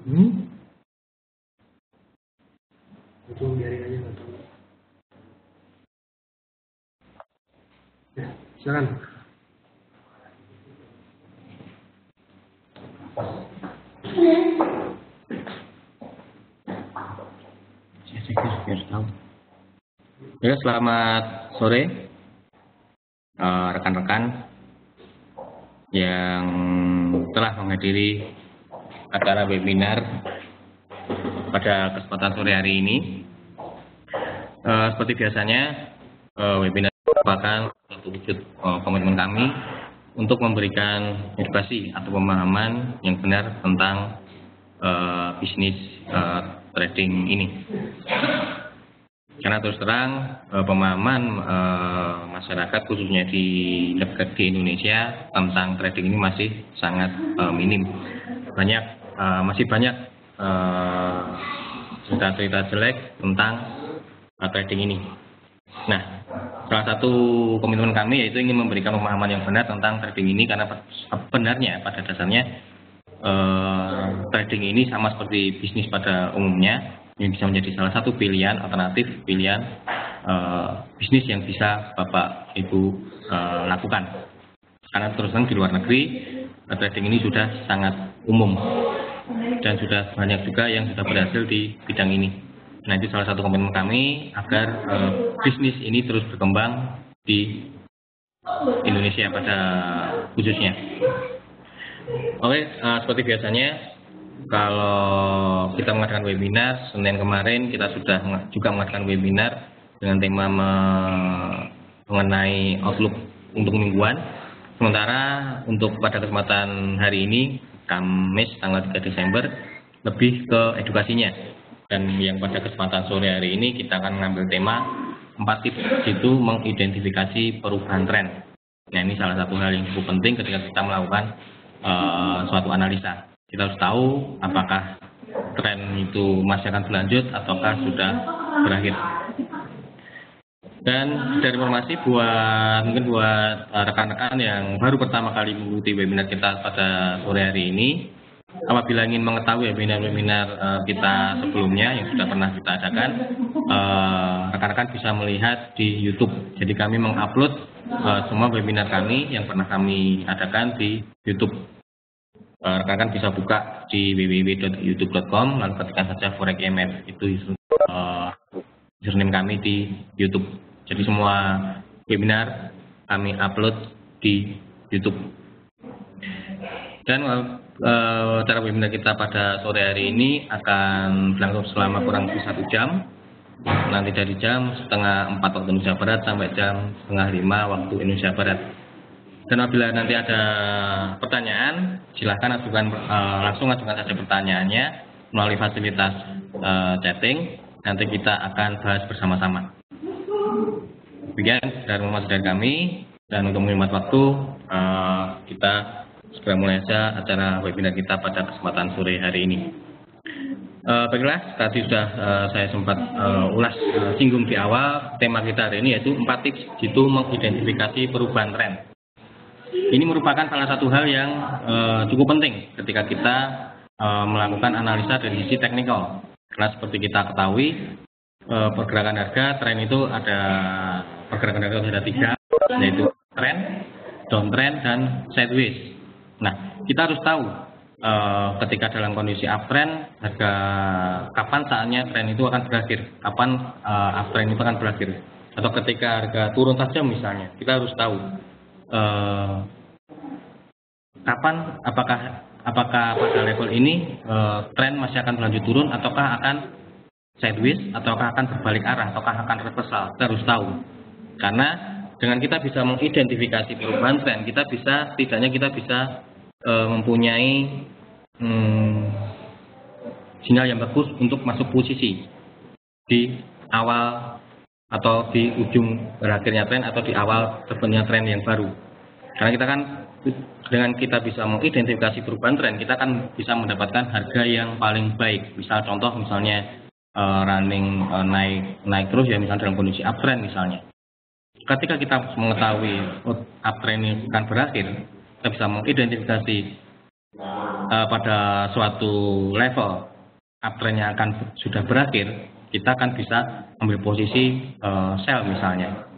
Itu biarin aja nggak tahu. Ya, silakan. Ya, selamat sore rekan-rekan yang telah menghadiri acara webinar pada kesempatan sore hari ini. Seperti biasanya, webinar merupakan satu wujud komitmen kami untuk memberikan edukasi atau pemahaman yang benar tentang bisnis trading ini. Karena terus terang pemahaman masyarakat khususnya di Indonesia tentang trading ini masih sangat minim. Masih banyak cerita-cerita jelek tentang trading ini. Nah, salah satu komitmen kami yaitu ingin memberikan pemahaman yang benar tentang trading ini, karena sebenarnya pada dasarnya trading ini sama seperti bisnis pada umumnya. Ini bisa menjadi salah satu pilihan bisnis yang bisa Bapak Ibu lakukan. Karena terus terang di luar negeri trading ini sudah sangat umum dan sudah banyak juga yang sudah berhasil di bidang ini. Nah, itu salah satu komitmen kami agar bisnis ini terus berkembang di Indonesia pada khususnya. Oke, seperti biasanya, kalau kita mengadakan webinar, Senin kemarin kita sudah juga mengadakan webinar dengan tema mengenai outlook untuk mingguan. Sementara untuk pada kesempatan hari ini, Kamis tanggal 3 Desember, lebih ke edukasinya. Dan yang pada kesempatan sore hari ini kita akan mengambil tema 4 tips itu mengidentifikasi perubahan tren. Nah, ini salah satu hal yang cukup penting ketika kita melakukan suatu analisa. Kita harus tahu apakah tren itu masih akan berlanjut ataukah sudah berakhir. Dan dari informasi buat rekan-rekan yang baru pertama kali mengikuti webinar kita pada sore hari ini, apabila ingin mengetahui webinar-webinar kita sebelumnya yang sudah pernah kita adakan, rekan-rekan bisa melihat di YouTube. Jadi kami mengupload semua webinar kami yang pernah kami adakan di YouTube. Rekan-rekan bisa buka di www.youtube.com, lalu ketikkan saja ForexMF, itu username kami di YouTube. Jadi semua webinar kami upload di YouTube. Dan acara webinar kita pada sore hari ini akan berlangsung selama kurang lebih 1 jam. Nanti dari jam 3:30 waktu Indonesia Barat sampai jam 4:30 waktu Indonesia Barat. Dan apabila nanti ada pertanyaan, silahkan langsung ajukan saja pertanyaannya melalui fasilitas chatting. Nanti kita akan bahas bersama-sama. Demikian dari informasi dari kami, dan untuk menghemat waktu, kita segera mulai saja acara webinar kita pada kesempatan sore hari ini. Baiklah, tadi sudah saya sempat singgung di awal, tema kita hari ini yaitu 4 tips jitu mengidentifikasi perubahan tren. Ini merupakan salah satu hal yang cukup penting ketika kita melakukan analisa dari sisi teknikal. Karena seperti kita ketahui, pergerakan harga tren itu ada ada 3, yaitu trend, downtrend, dan sideways. Nah, kita harus tahu ketika dalam kondisi uptrend, kapan saatnya tren itu akan berakhir, kapan uptrend itu akan berakhir. Atau ketika harga turun saja misalnya, kita harus tahu kapan, apakah pada level ini tren masih akan berlanjut turun, ataukah akan sideways, ataukah akan berbalik arah, ataukah akan reversal. Kita harus tahu, karena dengan kita bisa mengidentifikasi perubahan tren, setidaknya kita bisa mempunyai sinyal yang bagus untuk masuk posisi di awal atau di ujung berakhirnya tren atau di awal terbentuknya tren yang baru. Karena kita kan dengan kita bisa mengidentifikasi perubahan tren, kita akan bisa mendapatkan harga yang paling baik. Misalnya running naik terus ya, misalnya dalam kondisi uptrend misalnya. Ketika kita mengetahui uptrend ini akan berakhir, kita bisa mengidentifikasi pada suatu level uptrendnya akan sudah berakhir, kita akan bisa ambil posisi sell misalnya,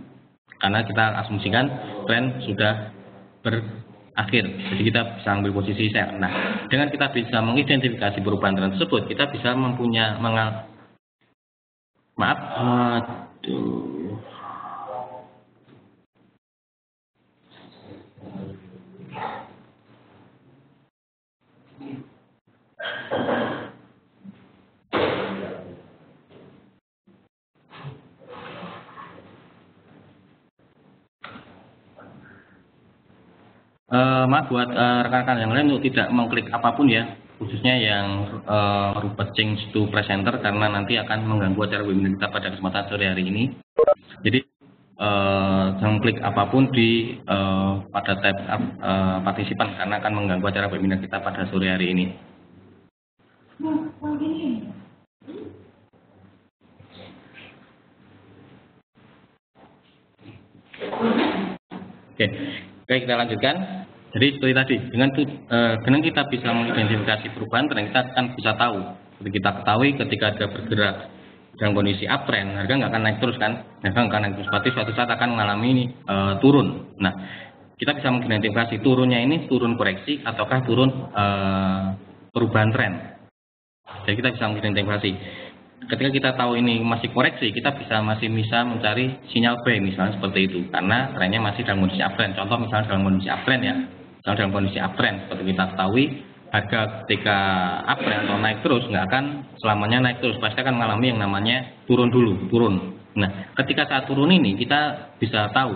karena kita asumsikan tren sudah berakhir, jadi kita bisa ambil posisi sell. Nah, dengan kita bisa mengidentifikasi perubahan tren tersebut, kita bisa maaf buat rekan-rekan yang lain untuk tidak mengklik apapun ya, khususnya yang merubah change to presenter, karena nanti akan mengganggu acara webinar kita pada kesempatan sore hari ini. Jadi jangan klik apapun di pada tab partisipan, karena akan mengganggu acara webinar kita pada sore hari ini. Oke, kita lanjutkan. Jadi seperti tadi, dengan kita bisa mengidentifikasi perubahan tren, kita akan bisa tahu. Seperti kita ketahui ketika harga bergerak dalam kondisi uptrend, harga nggak akan naik terus kan? Harga nggak akan naik terus, berarti suatu saat akan mengalami ini turun. Nah, kita bisa mengidentifikasi turunnya ini turun koreksi ataukah turun perubahan tren. Jadi kita bisa mengidentifikasi. Ketika kita tahu ini masih koreksi, kita masih bisa mencari sinyal buy misalnya seperti itu, karena trennya masih dalam kondisi uptrend. Contoh misalnya dalam kondisi uptrend ya, misalnya dalam kondisi uptrend seperti kita ketahui, harga ketika uptrend atau naik terus nggak akan selamanya naik terus, pasti akan mengalami yang namanya turun dulu, turun. Nah, ketika saat turun ini kita bisa tahu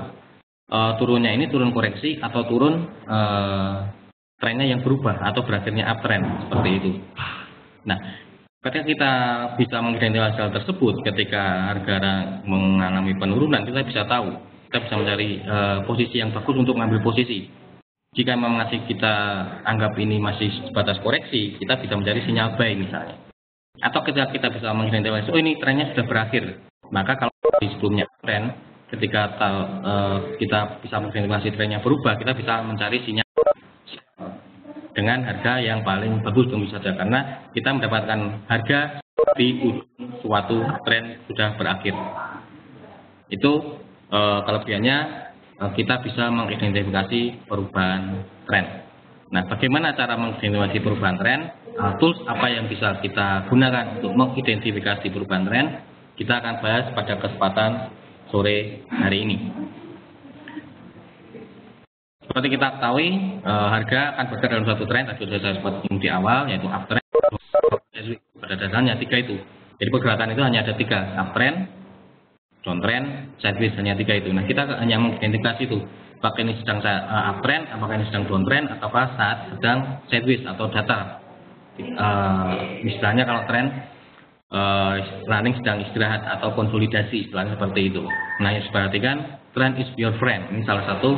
turunnya ini turun koreksi atau turun trennya yang berubah atau berakhirnya uptrend seperti itu. Nah, ketika kita bisa mengidentifikasi hal tersebut, ketika harga mengalami penurunan, kita bisa tahu, kita bisa mencari posisi yang bagus untuk mengambil posisi. Jika memang masih kita anggap ini masih sebatas koreksi, kita bisa mencari sinyal buy misalnya. Atau ketika kita bisa mengidentifikasi, oh ini trennya sudah berakhir, maka kalau di sebelumnya tren, ketika kita bisa mengidentifikasi trennya berubah, kita bisa mencari sinyal dengan harga yang paling bagus tentu saja, karena kita mendapatkan harga di ujung suatu tren sudah berakhir. Itu kelebihannya kita bisa mengidentifikasi perubahan tren. Nah, bagaimana cara mengidentifikasi perubahan tren? Tools apa yang bisa kita gunakan untuk mengidentifikasi perubahan tren? Kita akan bahas pada kesempatan sore hari ini. Seperti kita ketahui, harga akan bergerak dalam suatu tren, tadi sudah saya sebut di awal, yaitu uptrend. Pada dasarnya 3 itu. Jadi pergerakan itu hanya ada 3, uptrend, downtrend, sideways, hanya 3 itu. Nah, kita hanya mengidentifikasi itu, apakah ini sedang uptrend, apakah ini sedang downtrend, ataukah saat sedang sideways atau datar. Istilahnya kalau tren running sedang istirahat atau konsolidasi, istilahnya seperti itu. Nah, yang perhatikan, trend is your friend. Ini salah satu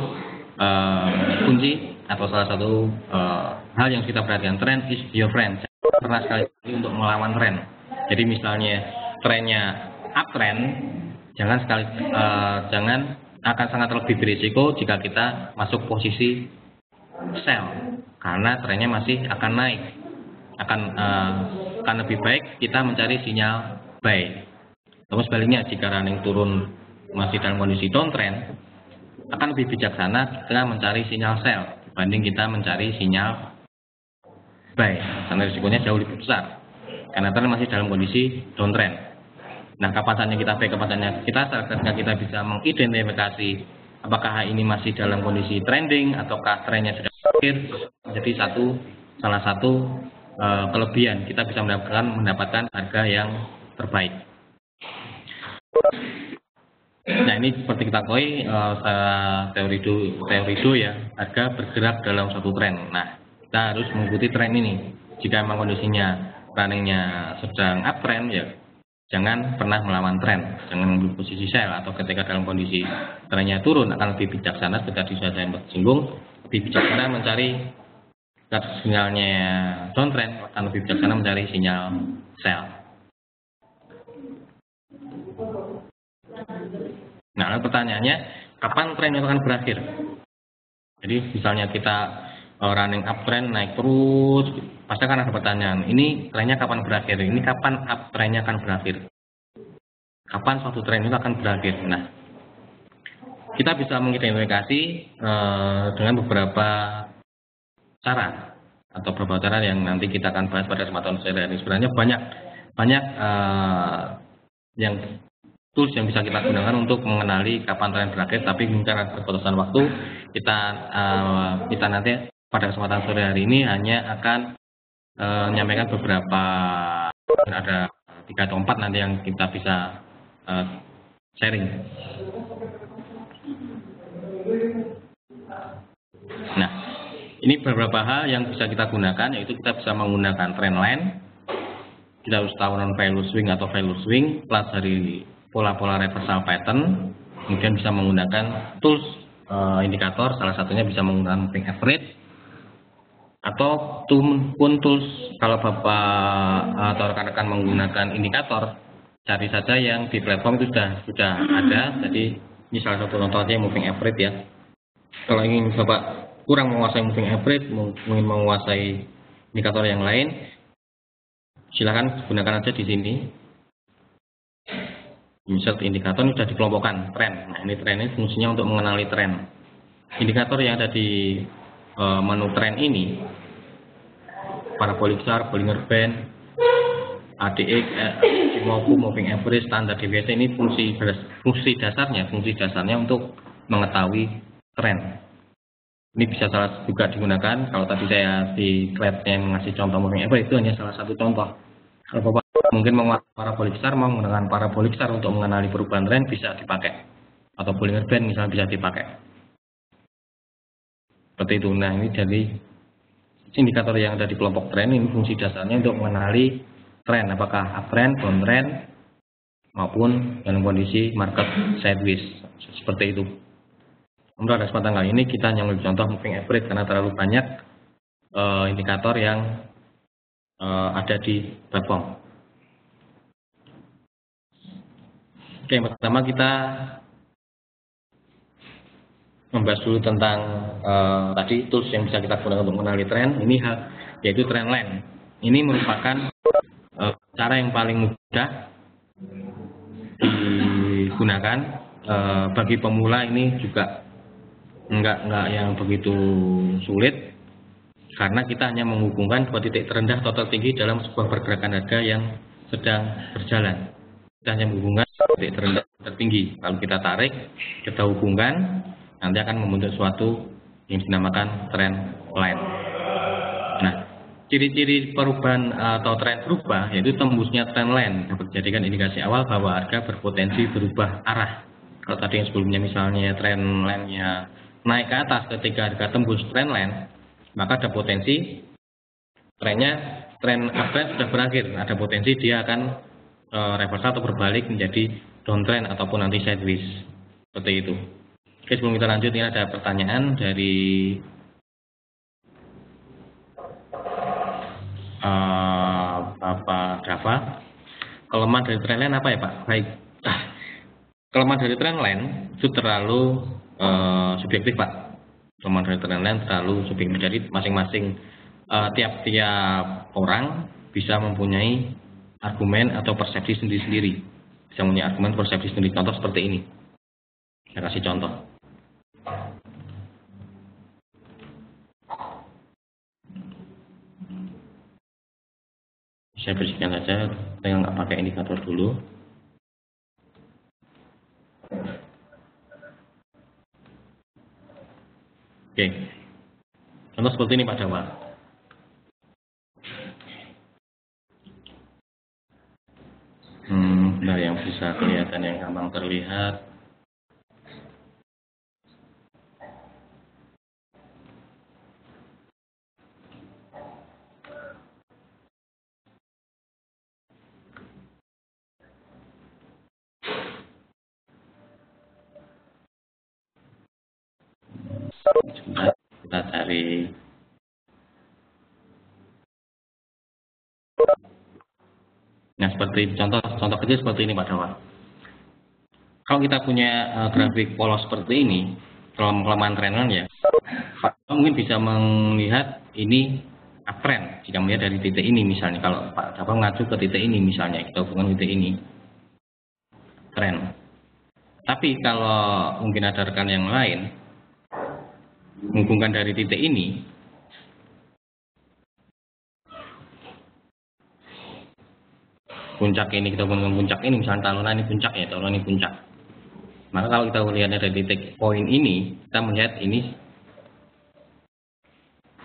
kunci atau salah satu hal yang kita perhatikan, trend is your friend. Saya pernah sekali untuk melawan tren. Jadi misalnya trennya uptrend, jangan akan sangat lebih berisiko jika kita masuk posisi sell, karena trennya masih akan naik. Akan lebih baik kita mencari sinyal buy. Terus sebaliknya, jika running turun masih dalam kondisi downtrend, akan lebih bijaksana kita mencari sinyal sell dibanding kita mencari sinyal buy, karena risikonya jauh lebih besar karena tren masih dalam kondisi downtrend. Nah, kapan saatnya kita buy, kapan saatnya kita sell, ketika kita bisa mengidentifikasi apakah ini masih dalam kondisi trending ataukah trennya sudah berakhir, jadi salah satu kelebihan kita bisa mendapatkan harga yang terbaik. Nah, ini seperti kita ketahui teori do ya, harga bergerak dalam suatu tren. Nah, kita harus mengikuti tren ini. Jika memang kondisinya runningnya sedang uptrend, ya jangan pernah melawan tren, jangan mengambil posisi sell, atau ketika dalam kondisi trennya turun akan lebih bijaksana, seperti sudah saya singgung, lebih bijaksana mencari sinyalnya downtrend, akan lebih bijaksana mencari sinyal sell. Nah, lalu pertanyaannya, kapan tren itu akan berakhir? Jadi misalnya kita running uptrend naik terus, pasti akan ada pertanyaan, ini trennya kapan berakhir? Ini kapan uptrendnya akan berakhir? Kapan suatu tren itu akan berakhir? Nah, kita bisa mengidentifikasi dengan beberapa cara atau beberapa cara yang nanti kita akan bahas pada kesempatan sore ini. Sebenarnya banyak yang tools yang bisa kita gunakan untuk mengenali kapan tren berakhir, tapi karena keterbatasan waktu kita nanti pada kesempatan sore hari ini hanya akan menyampaikan beberapa, ada 3 atau 4 nanti yang kita bisa sharing. Nah, ini beberapa hal yang bisa kita gunakan, yaitu kita bisa menggunakan trendline, kita harus tahu non value swing atau value swing, plus dari pola-pola reversal pattern, kemudian bisa menggunakan tools indikator, salah satunya bisa menggunakan moving average, atau pun tools kalau Bapak atau rekan-rekan menggunakan indikator, cari saja yang di platform itu sudah ada. Jadi ini salah satu contohnya moving average ya. Kalau ingin Bapak kurang menguasai moving average, ingin menguasai indikator yang lain, silakan gunakan aja di sini. Insert indikator sudah dikelompokkan tren. Nah, ini tren ini fungsinya untuk mengenali tren. Indikator yang ada di menu tren ini, parabolic SAR, Bollinger Band, ADX, Fibonacci, moving average, standar deviation, ini fungsi dasarnya untuk mengetahui tren. Ini bisa juga digunakan. Kalau tadi saya di slide-nya ngasih contoh moving average, itu hanya salah satu contoh. Kalau Bapak mungkin menguasai parabolic SAR, mau menggunakan parabolic SAR untuk mengenali perubahan tren, bisa dipakai. Atau Bollinger Band misalnya bisa dipakai. Seperti itu. Nah, ini jadi indikator yang ada di kelompok tren ini fungsi dasarnya untuk mengenali tren, apakah uptrend, downtrend, maupun dalam kondisi market sideways, seperti itu. Untuk pada kesempatan kali ini kita hanya mengambil contoh moving average karena terlalu banyak indikator yang ada di platform. Oke, yang pertama kita membahas dulu tentang tadi tools yang bisa kita gunakan untuk mengenali tren. Ini yaitu trendline. Ini merupakan cara yang paling mudah digunakan bagi pemula. Ini juga enggak yang begitu sulit, karena kita hanya menghubungkan 2 titik terendah atau tertinggi dalam sebuah pergerakan harga yang sedang berjalan. Kita hanya menghubungkan titik terendah tertinggi. Kalau kita tarik, kita hubungkan, nanti akan membentuk suatu yang dinamakan trend line. Nah, ciri-ciri perubahan atau tren berubah yaitu tembusnya trend line dapat dijadikan indikasi awal bahwa harga berpotensi berubah arah. Kalau tadi yang sebelumnya misalnya trend line-nya naik ke atas, ketika harga tembus trend line, maka ada potensi tren uptrend sudah berakhir. Ada potensi dia akan reversal atau berbalik menjadi downtrend ataupun nanti sideways. Seperti itu. Oke, sebelum kita lanjut, ini ada pertanyaan dari Bapak Dava. Kelemahan dari trendline apa ya Pak? Baik. Kelemahan dari trendline itu terlalu subjektif Pak. Kelemahan dari trendline terlalu subjektif. Jadi masing-masing tiap-tiap orang bisa mempunyai argumen atau persepsi sendiri-sendiri. Bisa mempunyai argumen persepsi sendiri. Contoh seperti ini. Saya kasih contoh. Saya bersihkan saja, saya nggak pakai indikator dulu. Oke, contoh seperti ini Pak Jawa. Benar yang bisa kelihatan, yang gampang terlihat. Kita cari. Nah, seperti contoh kecil seperti ini Pak Dawa. Kalau kita punya grafik polos seperti ini, kelemahan trendline ya, Pak Dawa mungkin bisa melihat ini uptrend jika melihat dari titik ini misalnya. Kalau Pak Dava mengacu ke titik ini misalnya, kita hubungkan titik ini trend. Tapi kalau mungkin ada rekan yang lain menghubungkan dari titik ini, puncak ini kita hubungkan puncak ini, misalnya taruhlah ini puncak ya, taruhlah ini puncak. Maka kalau kita lihatnya dari titik poin ini, kita melihat ini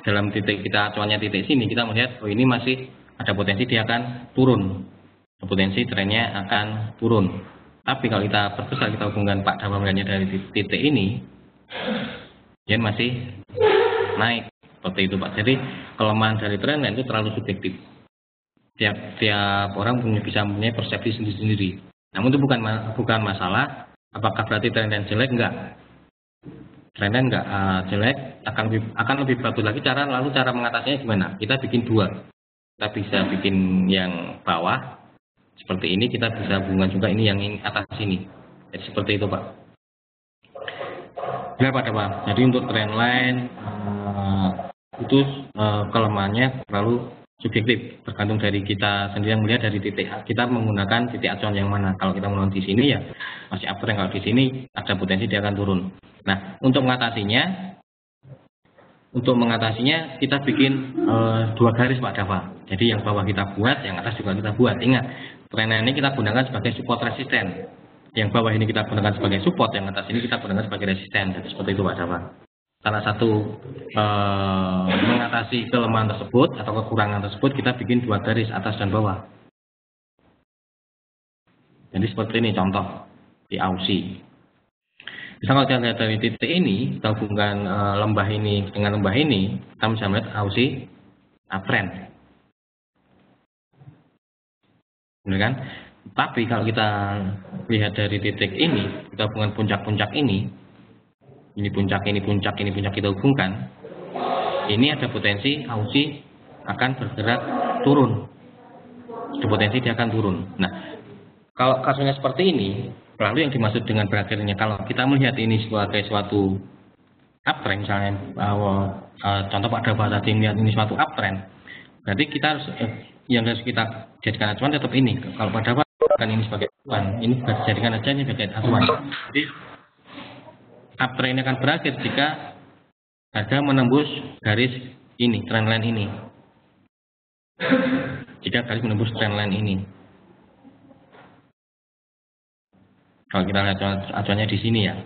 dalam titik kita acuannya titik sini, kita melihat oh ini masih ada potensi dia akan turun, potensi trennya akan turun. Tapi kalau kita perbesar, kita hubungkan Pak Dava melihatnya dari titik ini, dia masih naik seperti itu Pak. Jadi kelemahan dari trendline itu terlalu subjektif. Tiap orang bisa mempunyai persepsi sendiri-sendiri. Namun itu bukan masalah. Apakah berarti trendline jelek? Enggak. Trendline enggak jelek, akan lebih bagus lagi cara mengatasinya gimana? Kita bikin dua. Kita bisa bikin yang bawah seperti ini, kita bisa hubungan juga ini yang atas sini. Jadi seperti itu Pak. Ya Pak Dava. Jadi untuk trendline itu kelemahannya terlalu subjektif, tergantung dari kita sendiri yang melihat dari titik. Kita menggunakan titik acuan yang mana. Kalau kita melihat di sini ya masih uptrend, kalau di sini ada potensi dia akan turun. Nah, untuk mengatasinya kita bikin dua garis Pak Dava. Jadi yang bawah kita buat, yang atas juga kita buat. Ingat, trendline ini kita gunakan sebagai support resisten. Yang bawah ini kita gunakan sebagai support, yang atas ini kita gunakan sebagai resisten. Jadi seperti itu Pak Dava. Salah satu mengatasi kelemahan tersebut atau kekurangan tersebut, kita bikin dua garis atas dan bawah. Jadi seperti ini contoh di Aussie. Misal kalau kita lihat dari titik ini, kita hubungkan lembah ini dengan lembah ini, kita bisa melihat Aussie uptrend. Benar kan? Tapi kalau kita lihat dari titik ini, kita hubungkan puncak-puncak ini puncak kita hubungkan, ini ada potensi Aussie akan bergerak turun. Ada potensi dia akan turun. Nah, kalau kasusnya seperti ini, lalu yang dimaksud dengan berakhirnya, kalau kita melihat ini sebagai suatu uptrend, misalnya contoh Pak Dava tadi melihat ini suatu uptrend, berarti kita harus yang harus kita jadikan acuan tetap ini. Kalau Pak Dava kan ini sebagai acuan, ini jadikan aja ini sebagai acuan. Jadi uptrend ini akan berakhir jika harga menembus garis ini, trendline ini. Jika garis menembus trendline ini. Kalau kita lihat acuannya di sini ya.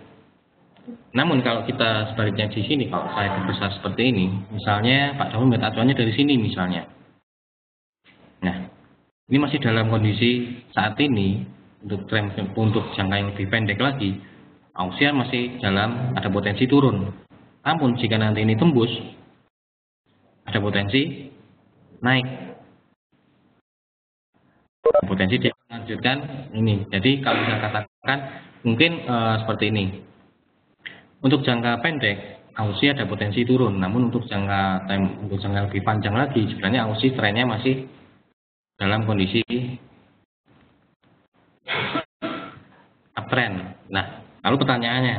Namun kalau kita sebaliknya di sini, kalau saya berbesar seperti ini, misalnya Pak Dava melihat acuannya dari sini misalnya. Nah, ini masih dalam kondisi saat ini untuk jangka yang lebih pendek lagi. Aussie masih ada potensi turun. Namun jika nanti ini tembus, ada potensi naik. Potensi dia melanjutkan ini. Jadi kalau kita katakan mungkin seperti ini. Untuk jangka pendek, Aussie ada potensi turun. Namun untuk jangka lebih panjang lagi, sebenarnya Aussie trennya masih dalam kondisi uptrend. Nah, lalu pertanyaannya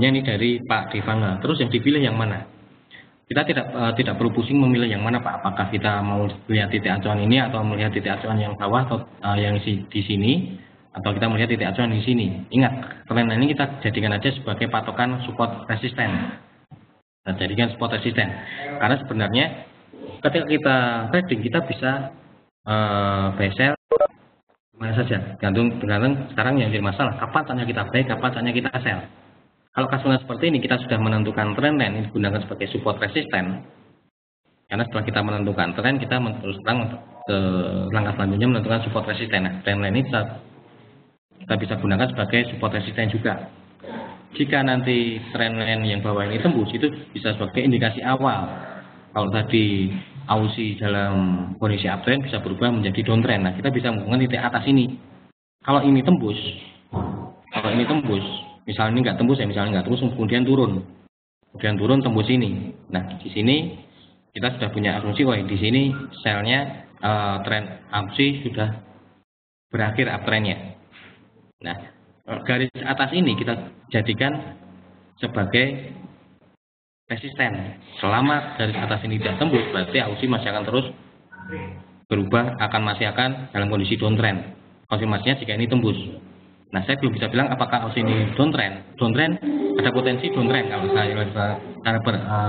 ini dari Pak Devanga. Terus yang dipilih yang mana? Kita tidak perlu pusing memilih yang mana Pak. Apakah kita mau melihat titik acuan ini atau melihat titik acuan yang bawah atau yang di sini, atau kita melihat titik acuan di sini. Ingat, trend ini kita jadikan aja sebagai patokan support resisten. Kita jadikan support resisten. Karena sebenarnya ketika kita trading, kita bisa buy sell mana saja, tergantung sekarang yang jadi masalah kapan saatnya kita buy, kapan saatnya kita sell. Kalau kasusnya seperti ini, kita sudah menentukan trendline ini digunakan sebagai support resisten. Karena setelah kita menentukan trend, kita terus terang ke langkah selanjutnya menentukan support resisten. Nah, trendline ini kita bisa gunakan sebagai support resisten juga. Jika nanti trendline yang bawah ini tembus, itu bisa sebagai indikasi awal. Kalau tadi Aussie dalam kondisi uptrend bisa berubah menjadi downtrend. Nah, kita bisa menghubungkan titik atas ini. Kalau ini tembus, misalnya ini nggak tembus kemudian turun, tembus ini. Nah, di sini kita sudah punya asumsi, wah di sini selnya tren Aussie sudah berakhir uptrendnya. Nah, garis atas ini kita jadikan sebagai resisten. Selama garis atas ini tidak tembus, berarti AUSI masih akan terus berubah, masih akan dalam kondisi downtrend. Konfirmasinya jika ini tembus. Nah, saya belum bisa bilang apakah AUSI ini downtrend. Downtrend ada potensi downtrend kalau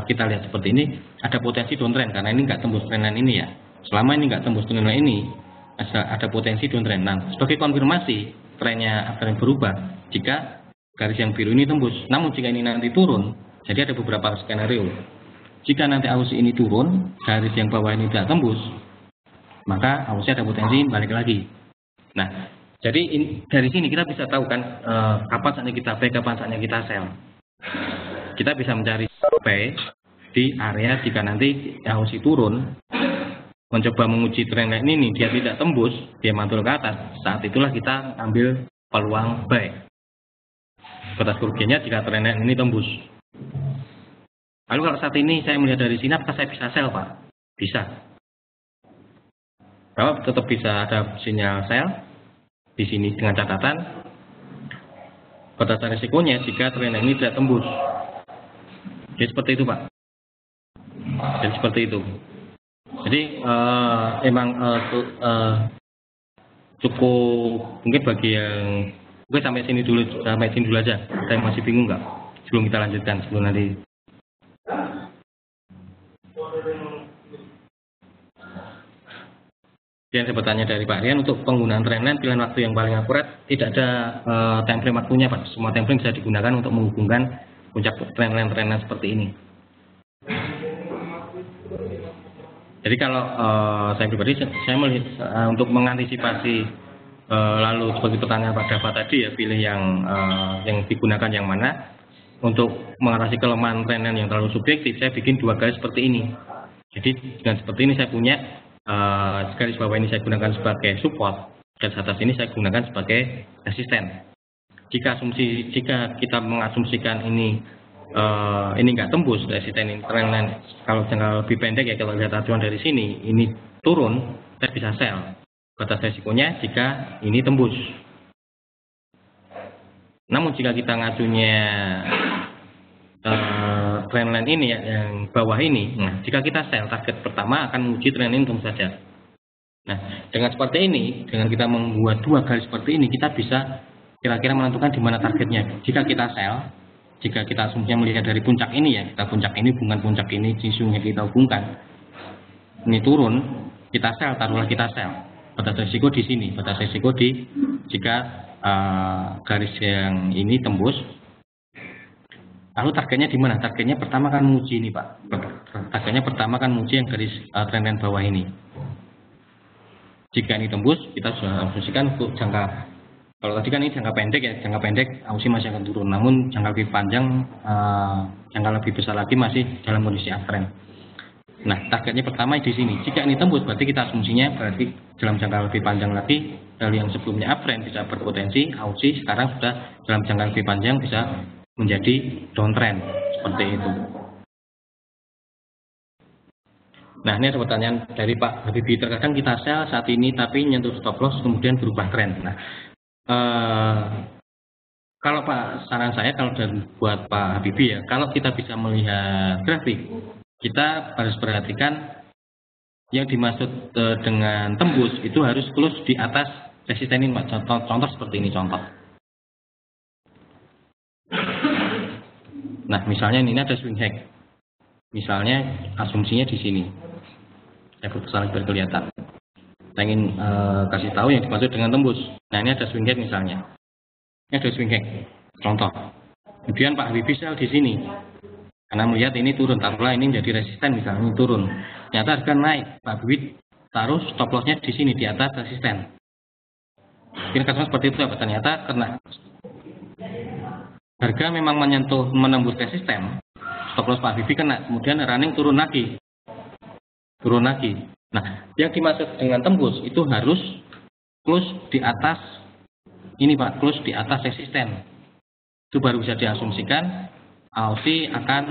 kita lihat seperti ini, ada potensi downtrend karena ini nggak tembus trendline ini ya. Selama ini nggak tembus trendline ini, ada potensi downtrend. Nah, sebagai konfirmasi trennya akan berubah jika garis yang biru ini tembus. Namun jika ini nanti turun, jadi ada beberapa skenario. Jika nanti AUSI ini turun, garis yang bawah ini tidak tembus, maka AUSI ada potensi balik lagi. Nah, jadi dari sini kita bisa tahu kan kapan saatnya kita buy, kapan saatnya kita sell. Kita bisa mencari buy di area jika nanti AUSI turun, mencoba menguji trendline ini, dia tidak tembus, dia mantul ke atas. Saat itulah kita ambil peluang buy. Batas kerugiannya jika trendline ini tembus. Lalu kalau saat ini saya melihat dari sini, apakah saya bisa sell, Pak? Bisa. Bahwa tetap bisa ada sinyal sell di sini dengan catatan batasan risikonya jika trendline ini tidak tembus. Jadi seperti itu, Pak. Jadi seperti itu. Jadi cukup mungkin bagi yang sampai sini dulu aja. Saya masih bingung nggak? Sebelum kita lanjutkan, sebelum nanti. Yang saya bertanya dari Pak Rian, untuk penggunaan trendline pilihan waktu yang paling akurat tidak ada time frame waktunya, Pak. Semua time frame bisa digunakan untuk menghubungkan puncak trendline seperti ini. Jadi kalau saya pribadi, saya melihat untuk mengantisipasi lalu seperti pertanyaan Pak Dava tadi ya, pilih yang digunakan yang mana untuk mengatasi kelemahan trendline yang terlalu subjektif. Saya bikin dua garis seperti ini. Jadi dengan seperti ini saya punya garis bawah ini saya gunakan sebagai support, garis atas ini saya gunakan sebagai resisten. Jika kita mengasumsikan ini nggak tembus resisten ini trendline, kalau jangka lebih pendek ya, kalau lihat acuan dari sini ini turun, saya bisa sell. Batas resikonya jika ini tembus. Namun jika kita ngacunya trendline ini ya, yang bawah ini, nah jika kita sell, target pertama akan menguji trendline ini saja. Nah, dengan seperti ini, dengan kita membuat dua garis seperti ini, kita bisa kira-kira menentukan di mana targetnya. Jika kita sell, jika kita asumsinya melihat dari puncak ini ya, kita puncak ini bukan puncak ini, sisinya kita hubungkan. Ini turun, kita sell, taruhlah kita sell. Batas risiko di sini, batas risiko di jika garis yang ini tembus. Lalu targetnya di mana? Targetnya pertama kan menguji ini, Pak. Targetnya pertama kan menguji yang garis trendline bawah ini. Jika ini tembus, kita sudah asumsikan untuk jangka. Kalau tadi kan ini jangka pendek ya, jangka pendek AUSI masih akan turun. Namun jangka lebih panjang, jangka lebih besar lagi masih dalam kondisi uptrend. Nah, targetnya pertama di sini. Jika ini tembus, berarti kita asumsinya berarti dalam jangka lebih panjang lagi dari yang sebelumnya uptrend bisa berpotensi AUSI sekarang sudah dalam jangka lebih panjang bisa menjadi downtrend seperti itu. Nah, ini ada pertanyaan dari Pak Habibie. Terkadang kita sell saat ini tapi nyentuh stop loss kemudian berubah trend. Nah, kalau Pak, saran saya kalau buat Pak Habibie ya, kalau kita bisa melihat grafik, kita harus perhatikan yang dimaksud dengan tembus itu harus close di atas resisten ini, Pak. Contoh seperti ini contoh. Nah, misalnya ini ada swing high. Misalnya asumsinya di sini. Saya berusaha biar kelihatan. Saya ingin kasih tahu yang dimaksud dengan tembus. Nah, ini ada swing high misalnya. Ini ada swing high. Contoh. Kemudian Pak Habibie sell di sini. Karena melihat ini turun, taruhlah ini menjadi resisten misalnya ini turun. Ternyata harga naik. Pak Habibie taruh stop lossnya di sini di atas resisten. Mungkin kasusnya seperti itu ya, ternyata karena harga memang menembus resisten, stop loss Pak Habibie kena, kemudian running turun lagi. Nah, yang dimaksud dengan tembus itu harus close di atas ini, Pak, close di atas resisten. Itu baru bisa diasumsikan AUSI akan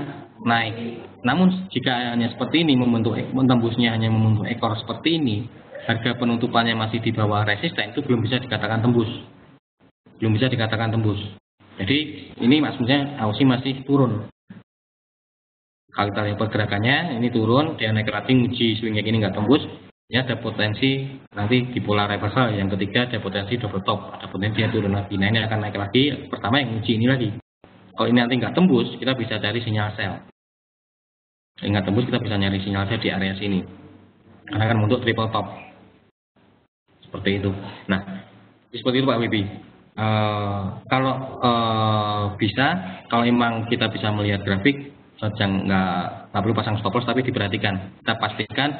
naik. Namun jika hanya seperti ini, tembusnya hanya membentuk ekor seperti ini, harga penutupannya masih di bawah resisten, itu belum bisa dikatakan tembus. Jadi ini maksudnya AUSI masih turun. Kalau kita lihat pergerakannya, ini turun, dia naik lagi, nguji swingnya gini nggak tembus, ya ada potensi nanti di pola reversal. Yang ketiga ada potensi double top, ada potensi dia turun lagi. Nah ini akan naik lagi. Pertama yang nguji ini lagi. Kalau ini nanti nggak tembus, kita bisa cari sinyal sell. Kalau nggak tembus, kita bisa nyari sinyal sell di area sini. Karena akan membentuk triple top. Seperti itu. Nah, seperti itu Pak Wibi. Kalau bisa, kalau memang kita bisa melihat grafik, jangan nggak perlu pasang stop loss, tapi diperhatikan. Kita pastikan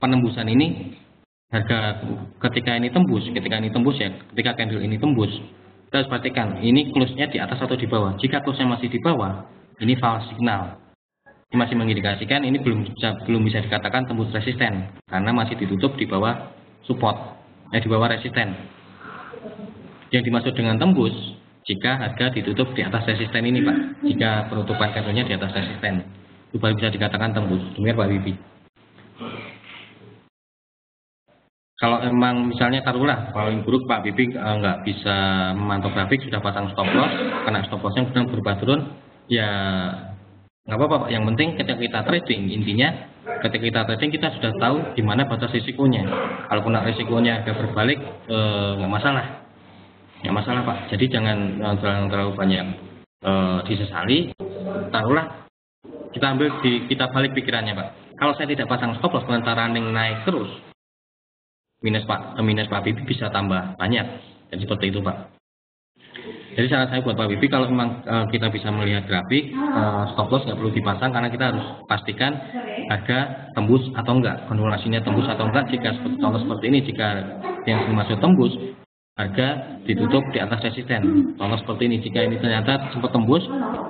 penembusan ini harga ketika ini tembus ya, ketika candle ini tembus, kita harus perhatikan ini close-nya di atas atau di bawah. Jika close-nya masih di bawah, ini false signal. Ini masih mengindikasikan ini belum bisa dikatakan tembus resisten karena masih ditutup di bawah support, di bawah resisten. Yang dimaksud dengan tembus jika harga ditutup di atas resisten ini Pak. Jika penutupan candlenya di atas resisten, itu baru bisa dikatakan tembus. Demikian Pak Wibi. Kalau emang misalnya taruhlah paling buruk Pak Wibi nggak bisa memantau grafik, sudah pasang stop loss, kena stop lossnya kemudian berubah turun, ya nggak apa-apa Pak. Yang penting ketika kita trading, intinya ketika kita trading kita sudah tahu di mana batas risikonya. Kalaupun risikonya agak berbalik, nggak masalah. Nggak masalah Pak. Jadi jangan terlalu banyak disesali. Taruhlah kita balik pikirannya Pak. Kalau saya tidak pasang stop loss, sementara running naik terus, minus Pak Bibi bisa tambah banyak. Jadi seperti itu Pak. Jadi saran saya buat Pak Bibi, kalau memang kita bisa melihat grafik, stop loss nggak perlu dipasang karena kita harus pastikan harga tembus atau enggak, konfirmasinya tembus atau enggak. Jika contoh seperti ini, jika yang dimaksud tembus, harga ditutup di atas resisten. Contoh seperti ini, jika ini ternyata sempat tembus,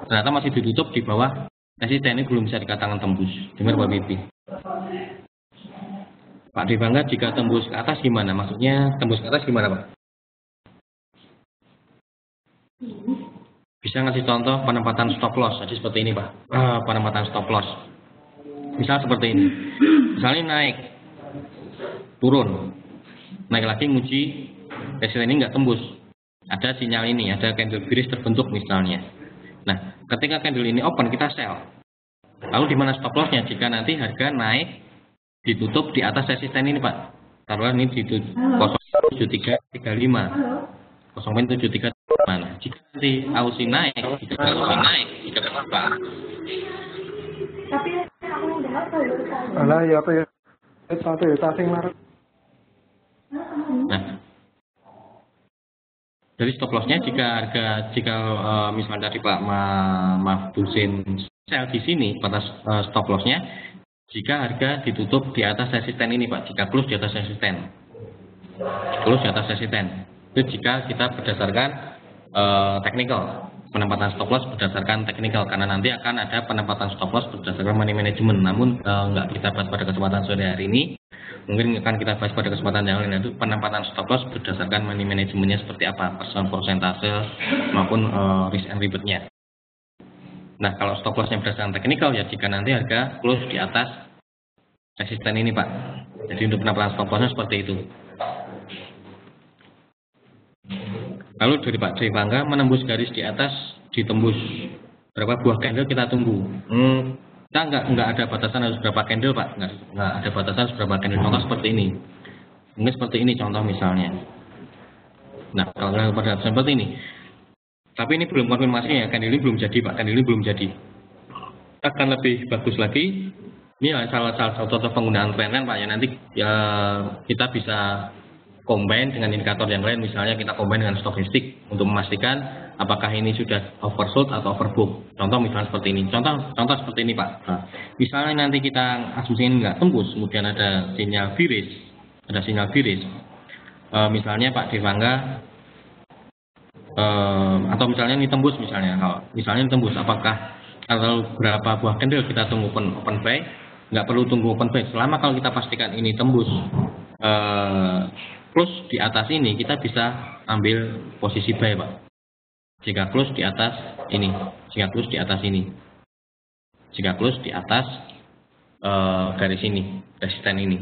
ternyata masih ditutup di bawah resisten, ini belum bisa dikatakan tembus. Dengar Pak Bibi. Pak Devangga, jika tembus ke atas gimana? Maksudnya tembus ke atas gimana Pak? Bisa ngasih contoh penempatan stop loss. Jadi seperti ini Pak, penempatan stop loss. Misal seperti ini. Misalnya naik, turun, naik lagi nguji resisten ini nggak tembus. Ada sinyal ini, ada candle bearish terbentuk misalnya. Nah, ketika candle ini open kita sell. Lalu di mana stop lossnya? Jika nanti harga naik ditutup di atas resisten ini Pak. Taruhlah ini di 0.7335. 0.73 mana? Jika nanti AUSI naik, jika berapa? Tapi aku yang dengar kalau Alah ya apa ya? Satu ya tasing marah. Nah, dari stop lossnya jika misalnya tadi Pak Mahfusin sell di sini batas stop lossnya, jika harga ditutup di atas resisten ini Pak, jika close di atas resisten, itu jika kita berdasarkan technical, penempatan stop loss berdasarkan technical, karena nanti akan ada penempatan stop loss berdasarkan money management. Namun nggak kita bahas pada kesempatan sore hari ini, mungkin akan kita bahas pada kesempatan yang lain, itu penempatan stop loss berdasarkan money managementnya seperti apa, persentase maupun risk and reward-nya. Nah, kalau stop lossnya berdasarkan technical, ya jika nanti harga close di atas resisten ini Pak. Jadi untuk penempatan stop lossnya seperti itu. Lalu dari Pak Devangga, menembus garis di atas, ditembus berapa buah candle kita tunggu. Kita nggak ada batasan harus berapa candle Pak, nggak ada batasan harus berapa candle. Contoh seperti ini, mungkin seperti ini contoh misalnya. Nah, kalau pada seperti ini. Tapi ini belum konfirmasi ya, candle ini belum jadi Pak, candle ini belum jadi. Akan lebih bagus lagi, ini salah satu contoh penggunaan trendline Pak ya, nanti ya kita bisa combine dengan indikator yang lain, misalnya kita combine dengan stokastik untuk memastikan apakah ini sudah oversold atau overbook. Contoh misalnya seperti ini, contoh seperti ini Pak. Nah, misalnya nanti kita asumsikan nggak tembus, kemudian ada sinyal bearish, misalnya Pak Devangga, atau misalnya ini tembus misalnya ini tembus, apakah kalau berapa buah candle kita tunggu open buy? Nggak perlu tunggu open buy, selama kalau kita pastikan ini tembus close di atas ini, kita bisa ambil posisi buy Pak. Jika close di atas ini, jika close di atas garis ini, resisten ini,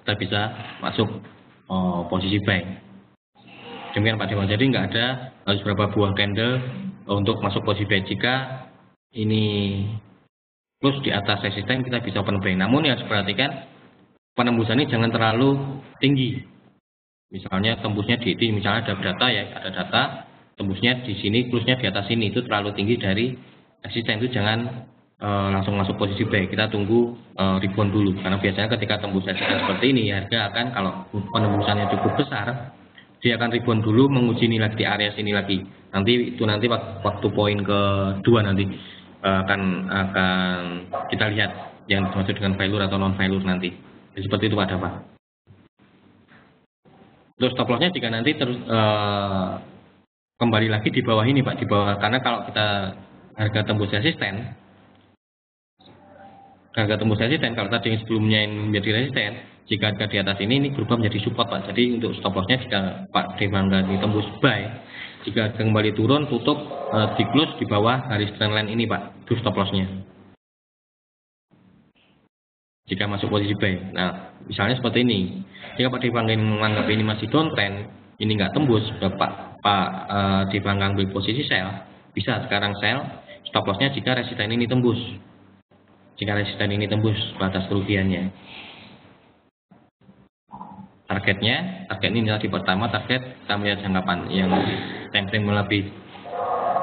kita bisa masuk posisi buy. Demikian Pak Dewan. Jadi nggak ada harus berapa buah candle untuk masuk posisi buy. Jika ini close di atas resisten, kita bisa open buy. Namun yang harus perhatikan, penembusan ini jangan terlalu tinggi. Misalnya tembusnya di misalnya ada data ya, ada data tembusnya di sini, close-nya di atas sini, itu terlalu tinggi dari resisten, itu jangan langsung masuk posisi buy. Kita tunggu rebound dulu, karena biasanya ketika tembus resisten seperti ini, harga akan kalau penembusannya cukup besar, dia akan rebound dulu, menguji ini lagi di area sini lagi. Nanti waktu poin kedua nanti akan kita lihat yang dimaksud dengan value atau non value nanti. Jadi seperti itu Pak Dava. Terus stop lossnya jika nanti terus kembali lagi di bawah ini Pak, di bawah, karena kalau kita harga tembus resisten, kalau tadi yang sebelumnya ini menjadi resisten, jika harga di atas ini berubah menjadi support Pak. Jadi untuk stop lossnya jika Pak Demangga ditembus buy, jika harga kembali turun, tutup di close di bawah garis trendline ini Pak, itu stop lossnya. Jika masuk posisi buy. Nah, misalnya seperti ini. Jika Pak Demangga menganggap ini masih downtrend, ini nggak tembus, Pak Demangga ambil posisi sell, bisa sekarang sell, stop lossnya jika resisten ini tembus. Jika resisten ini tembus batas kerugiannya. Target ini tadi pertama, target kita melihat jangka yang time frame lebih.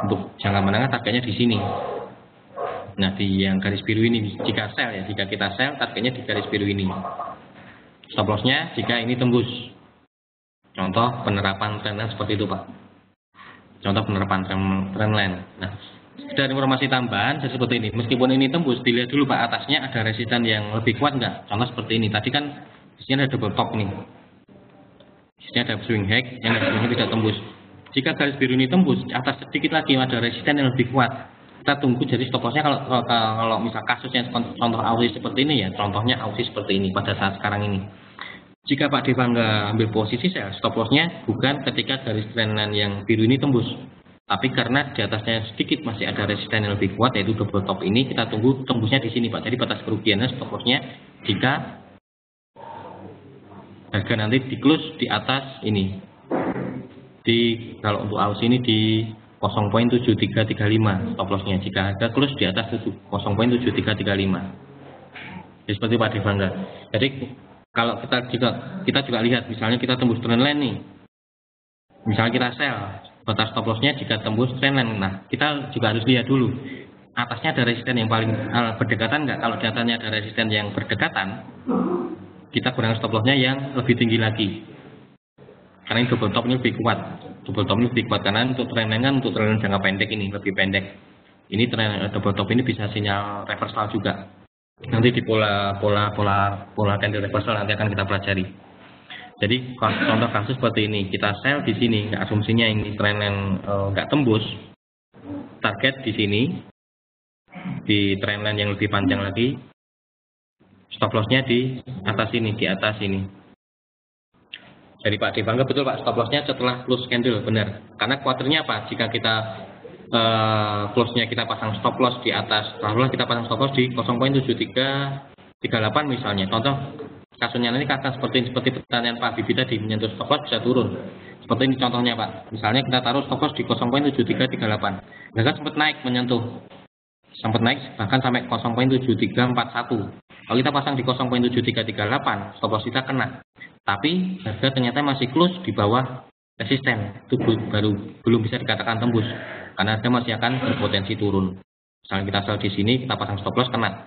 Untuk jangka menengah targetnya di sini. Nah, di yang garis biru ini jika sell ya, jika kita sell targetnya di garis biru ini. Stop lossnya jika ini tembus. Contoh penerapan trendline seperti itu Pak. Contoh penerapan trendline. Nah, dari informasi tambahan seperti ini, meskipun ini tembus, dilihat dulu Pak atasnya ada resisten yang lebih kuat nggak? Contoh seperti ini. Tadi kan di sini ada double top nih. Di sini ada swing high yang sebelumnya tidak tembus. Jika garis biru ini tembus, atas sedikit lagi ada resisten yang lebih kuat. Kita tunggu jadi stop lossnya kalau misal kasusnya contoh Aussie seperti ini ya, contohnya Aussie seperti ini pada saat sekarang ini. Jika Pak Demangga ambil posisi sell, stop lossnya bukan ketika garis trendline yang biru ini tembus. Tapi karena di atasnya sedikit masih ada resisten yang lebih kuat, yaitu double top ini, kita tunggu tembusnya di sini Pak. Jadi batas kerugiannya stop lossnya jika harga nanti di close di atas ini. Kalau untuk Aussie ini di 0.7335 stop lossnya. Jika harga close di atas 0.7335. Jadi seperti Pak Demangga. Jadi kalau kita juga lihat, misalnya kita tembus trendline nih. Misalnya kita sell, batas stop lossnya jika tembus trendline. Nah, kita juga harus lihat dulu atasnya ada resisten yang paling berdekatan nggak. Kalau di atasnya ada resisten yang berdekatan, kita gunakan stop lossnya yang lebih tinggi lagi, karena ini double top ini lebih kuat. Karena untuk trendline kan untuk trendline jangka pendek ini lebih pendek. Ini double top ini bisa sinyal reversal juga. Nanti di pola candle reversal nanti akan kita pelajari. Jadi contoh kasus seperti ini, kita sell di sini, asumsinya ini trendline nggak tembus, target di sini di trendline yang lebih panjang lagi, stop lossnya di atas ini, Jadi Pak Demangga betul Pak, stop lossnya setelah close candle, benar. Karena kuatirnya apa? Jika kita close-nya kita pasang stop loss di atas, lalu kita pasang stop loss di 0.7338 misalnya. Contoh kasusnya nanti kata seperti pertanyaan Pak Bibi tadi, menyentuh stop loss bisa turun. Seperti ini contohnya Pak. Misalnya kita taruh stop loss di 0.7338. Mereka sempat naik bahkan sampai 0.7341. Kalau kita pasang di 0.7338, stop loss kita kena. Tapi harga ternyata masih close di bawah resisten. Itu belum bisa dikatakan tembus. Karena harga masih akan berpotensi turun. Misalnya kita sell di sini, kita pasang stop loss kena.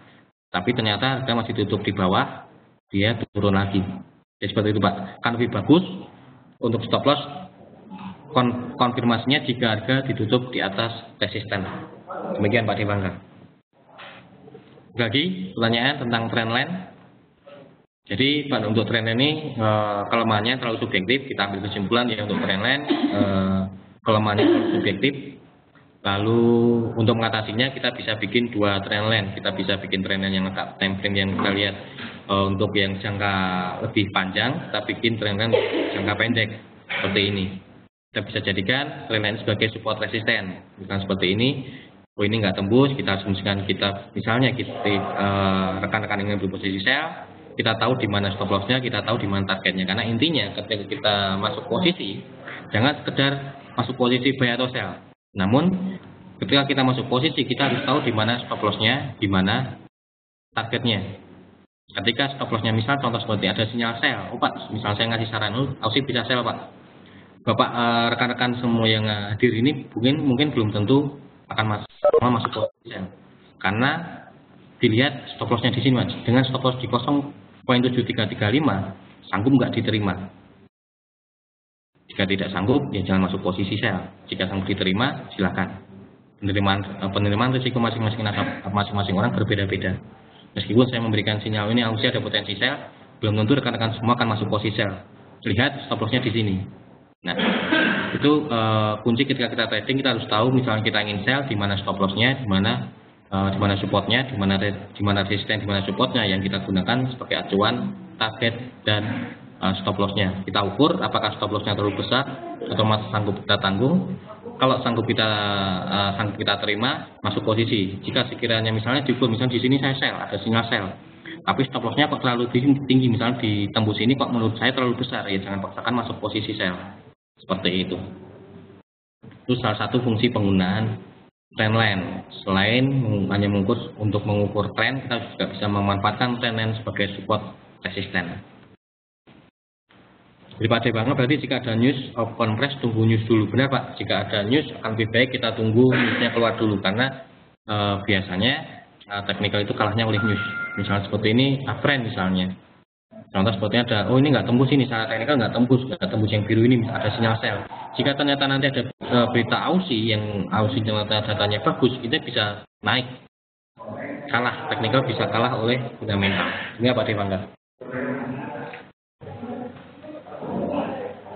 Tapi ternyata harga masih tutup di bawah, dia turun lagi. Jadi seperti itu Pak. Kan lebih bagus untuk stop loss konfirmasinya jika harga ditutup di atas resisten. Demikian Pak Demangga. Lagi pertanyaan tentang trendline. Jadi untuk trendline ini kelemahannya terlalu subjektif. Kita ambil kesimpulan ya untuk trendline kelemahannya terlalu subjektif. Lalu untuk mengatasinya kita bisa bikin dua trendline. Kita bisa bikin trendline yang agak time frame yang kita lihat. Untuk yang jangka lebih panjang, kita bikin trendline jangka pendek seperti ini. Kita bisa jadikan trendline sebagai support resisten. Misalnya seperti ini. Oh ini nggak tembus, kita asumsikan misalnya rekan-rekan yang mengambil posisi sell, kita tahu di mana stop lossnya, kita tahu di mana targetnya. Karena intinya ketika kita masuk posisi, jangan sekedar masuk posisi buy atau sell. Namun ketika kita masuk posisi, kita harus tahu di mana stop lossnya, di mana targetnya. Ketika stop lossnya misal contoh seperti ada sinyal sell, Pak, misal saya ngasih saran, Aussie bisa sell Pak. Bapak rekan-rekan semua yang hadir ini mungkin belum tentu akan masuk posisi sell. Karena dilihat stop lossnya di sini Mas. Dengan stop loss di 0.7335 sanggup nggak diterima. Jika tidak sanggup, ya jangan masuk posisi sell. Jika sanggup diterima, silakan. Penerimaan risiko masing-masing orang berbeda-beda. Meskipun saya memberikan sinyal ini Aussie ada potensi sell, belum tentu rekan-rekan semua akan masuk posisi sell. Lihat stop lossnya di sini. Nah, itu kunci ketika kita trading, kita harus tahu misalnya kita ingin sell, di mana stop lossnya, di mana supportnya, di mana resisten, di mana supportnya yang kita gunakan sebagai acuan target dan stop lossnya. Kita ukur apakah stop lossnya terlalu besar atau masih sanggup kita tanggung. Kalau sanggup kita terima, masuk posisi. Jika sekiranya misalnya diukur, misalnya di sini saya sell, ada sinyal sell, tapi stop lossnya kok terlalu tinggi, misalnya di tembus ini kok menurut saya terlalu besar, ya jangan paksakan masuk posisi sell. Seperti itu. Itu salah satu fungsi penggunaan trendline. Selain hanya untuk mengukur tren, kita juga bisa memanfaatkan trendline sebagai support resisten. Daripada banget berarti jika ada news of compress, tunggu news dulu. Benar Pak, jika ada news akan lebih baik kita tunggu newsnya keluar dulu, karena biasanya technical itu kalahnya oleh news. Misalnya seperti ini uptrend misalnya, contoh sepertinya ada, oh ini nggak tembus ini, secara teknikal nggak tembus yang biru ini, ada sinyal sell. Jika ternyata nanti ada berita Aussie yang Aussie ternyata datanya bagus, itu bisa naik. Kalah teknikal bisa kalah oleh fundamental. Ini apa Devangga?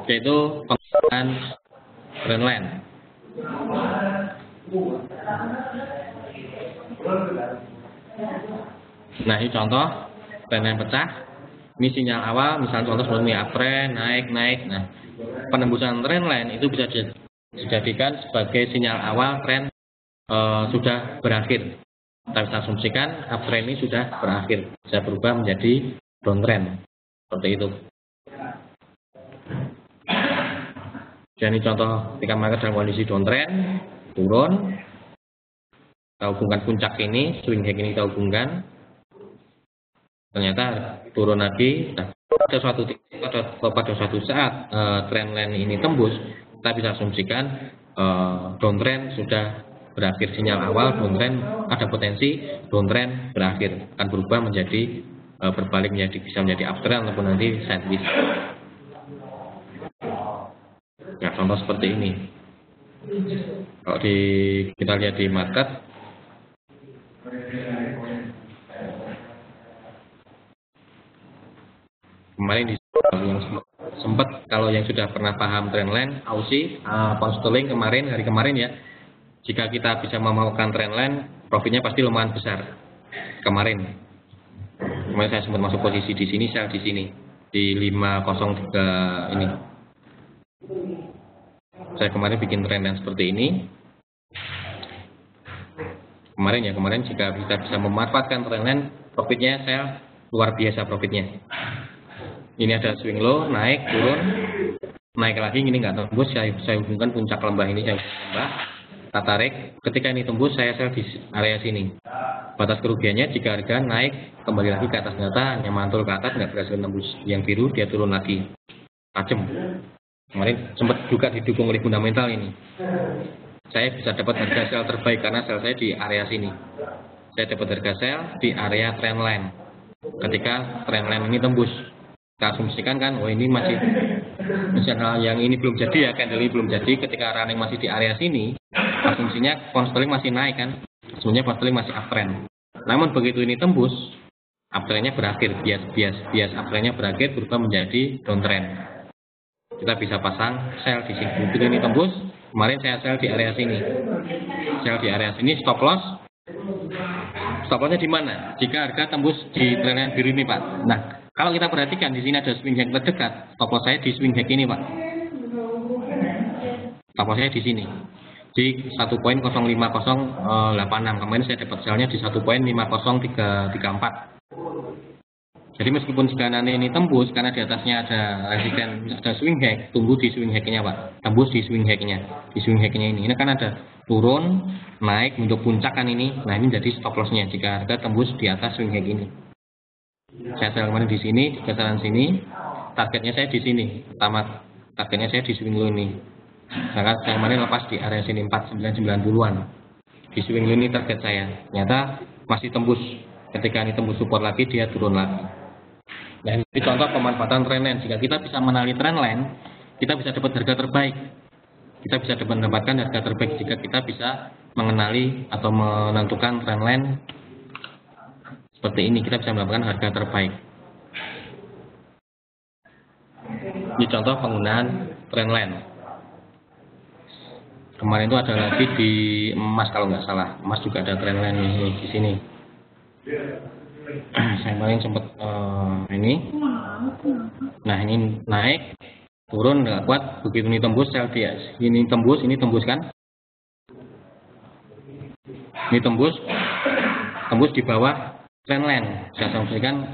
Yaitu penggunaan trendline. Nah ini contoh trendline pecah. Ini sinyal awal, misalnya contoh seperti ini uptrend, naik. Nah penembusan trendline itu bisa dijadikan sebagai sinyal awal tren sudah berakhir. Kita bisa asumsikan uptrend ini sudah berakhir, bisa berubah menjadi downtrend seperti itu. Jadi contoh ketika market dalam kondisi downtrend, turun, kita hubungkan puncak ini, swing high ini kita hubungkan, ternyata turun lagi. Nah, pada suatu saat trendline ini tembus, kita bisa asumsikan downtrend sudah berakhir. Sinyal awal downtrend, ada potensi downtrend berakhir, akan berubah menjadi berbalik bisa menjadi uptrend ataupun nanti sideways. Ya, contoh seperti ini. Kalau kita lihat di market, kemarin yang sempat, kalau yang sudah pernah paham trendline Aussie, pound sterling hari kemarin ya, jika kita bisa memakai trendline, profitnya pasti lumayan besar. Kemarin saya sempat masuk posisi di sini, sell di sini di 503 ini. Saya kemarin bikin trendline seperti ini. Kemarin jika kita bisa memanfaatkan trendline, profitnya saya luar biasa profitnya. Ini ada swing low, naik, turun, naik lagi, ini nggak tembus, saya hubungkan puncak lembah ini, saya lembah, kita tarik. Ketika ini tembus, saya sell di area sini. Batas kerugiannya jika harga naik kembali lagi ke atas, ternyata hanya mantul ke atas, nggak berhasil tembus yang biru, dia turun lagi, tajam. Kemarin sempat juga didukung oleh fundamental ini. Saya bisa dapat harga sell terbaik karena sell saya di area sini. Saya dapat harga sell di area trendline. Ketika trendline ini tembus, kita asumsikan kan, oh ini masih, misalnya yang ini belum jadi ya, candle ini belum jadi. Ketika running masih di area sini, asumsinya pound sterling masih naik kan, sebenarnya pound sterling masih uptrend. Namun begitu ini tembus, uptrendnya berakhir, bias uptrendnya berakhir, berubah menjadi downtrend. Kita bisa pasang sell di sini. Begitu ini tembus, kemarin saya sell di area sini. Sell di area sini, stop loss. Stop lossnya di mana? Jika harga tembus di trendline biru ini, Pak. Nah, kalau kita perhatikan di sini ada swing high terdekat. Stop loss saya di swing high ini, Pak. Stop loss saya di sini. Di 1.05086. Kemarin saya dapat sellnya di 1.50334. Jadi meskipun sekarang ini tembus karena di atasnya ada resisten, ada swing hack, tunggu di swing hacknya Pak, tembus di swing hacknya, ini kan ada turun, naik untuk puncak kan ini, nah ini jadi stop lossnya jika harga tembus di atas swing hack ini. Saya kemarin di sini, di kisaran sini, targetnya saya di sini, pertama targetnya saya di swing low ini. Nah, saya kemarin lepas di area sini 4990-an, di swing low ini target saya, ternyata masih tembus. Ketika ini tembus support lagi, dia turun lagi. Nah, ini contoh pemanfaatan trendline. Jika kita bisa mengenali trendline, kita bisa dapat harga terbaik. Kita bisa mendapatkan harga terbaik jika kita bisa mengenali atau menentukan trendline seperti ini. Kita bisa mendapatkan harga terbaik. Ini contoh penggunaan trendline. Kemarin itu ada lagi di emas kalau nggak salah. Emas juga ada trendline di sini. Saya paling sempat ini. Nah, ini naik, turun nggak kuat, begitu ini tembus sell dia. Ini tembus kan? Ini tembus di bawah trendline. Saya asumsikan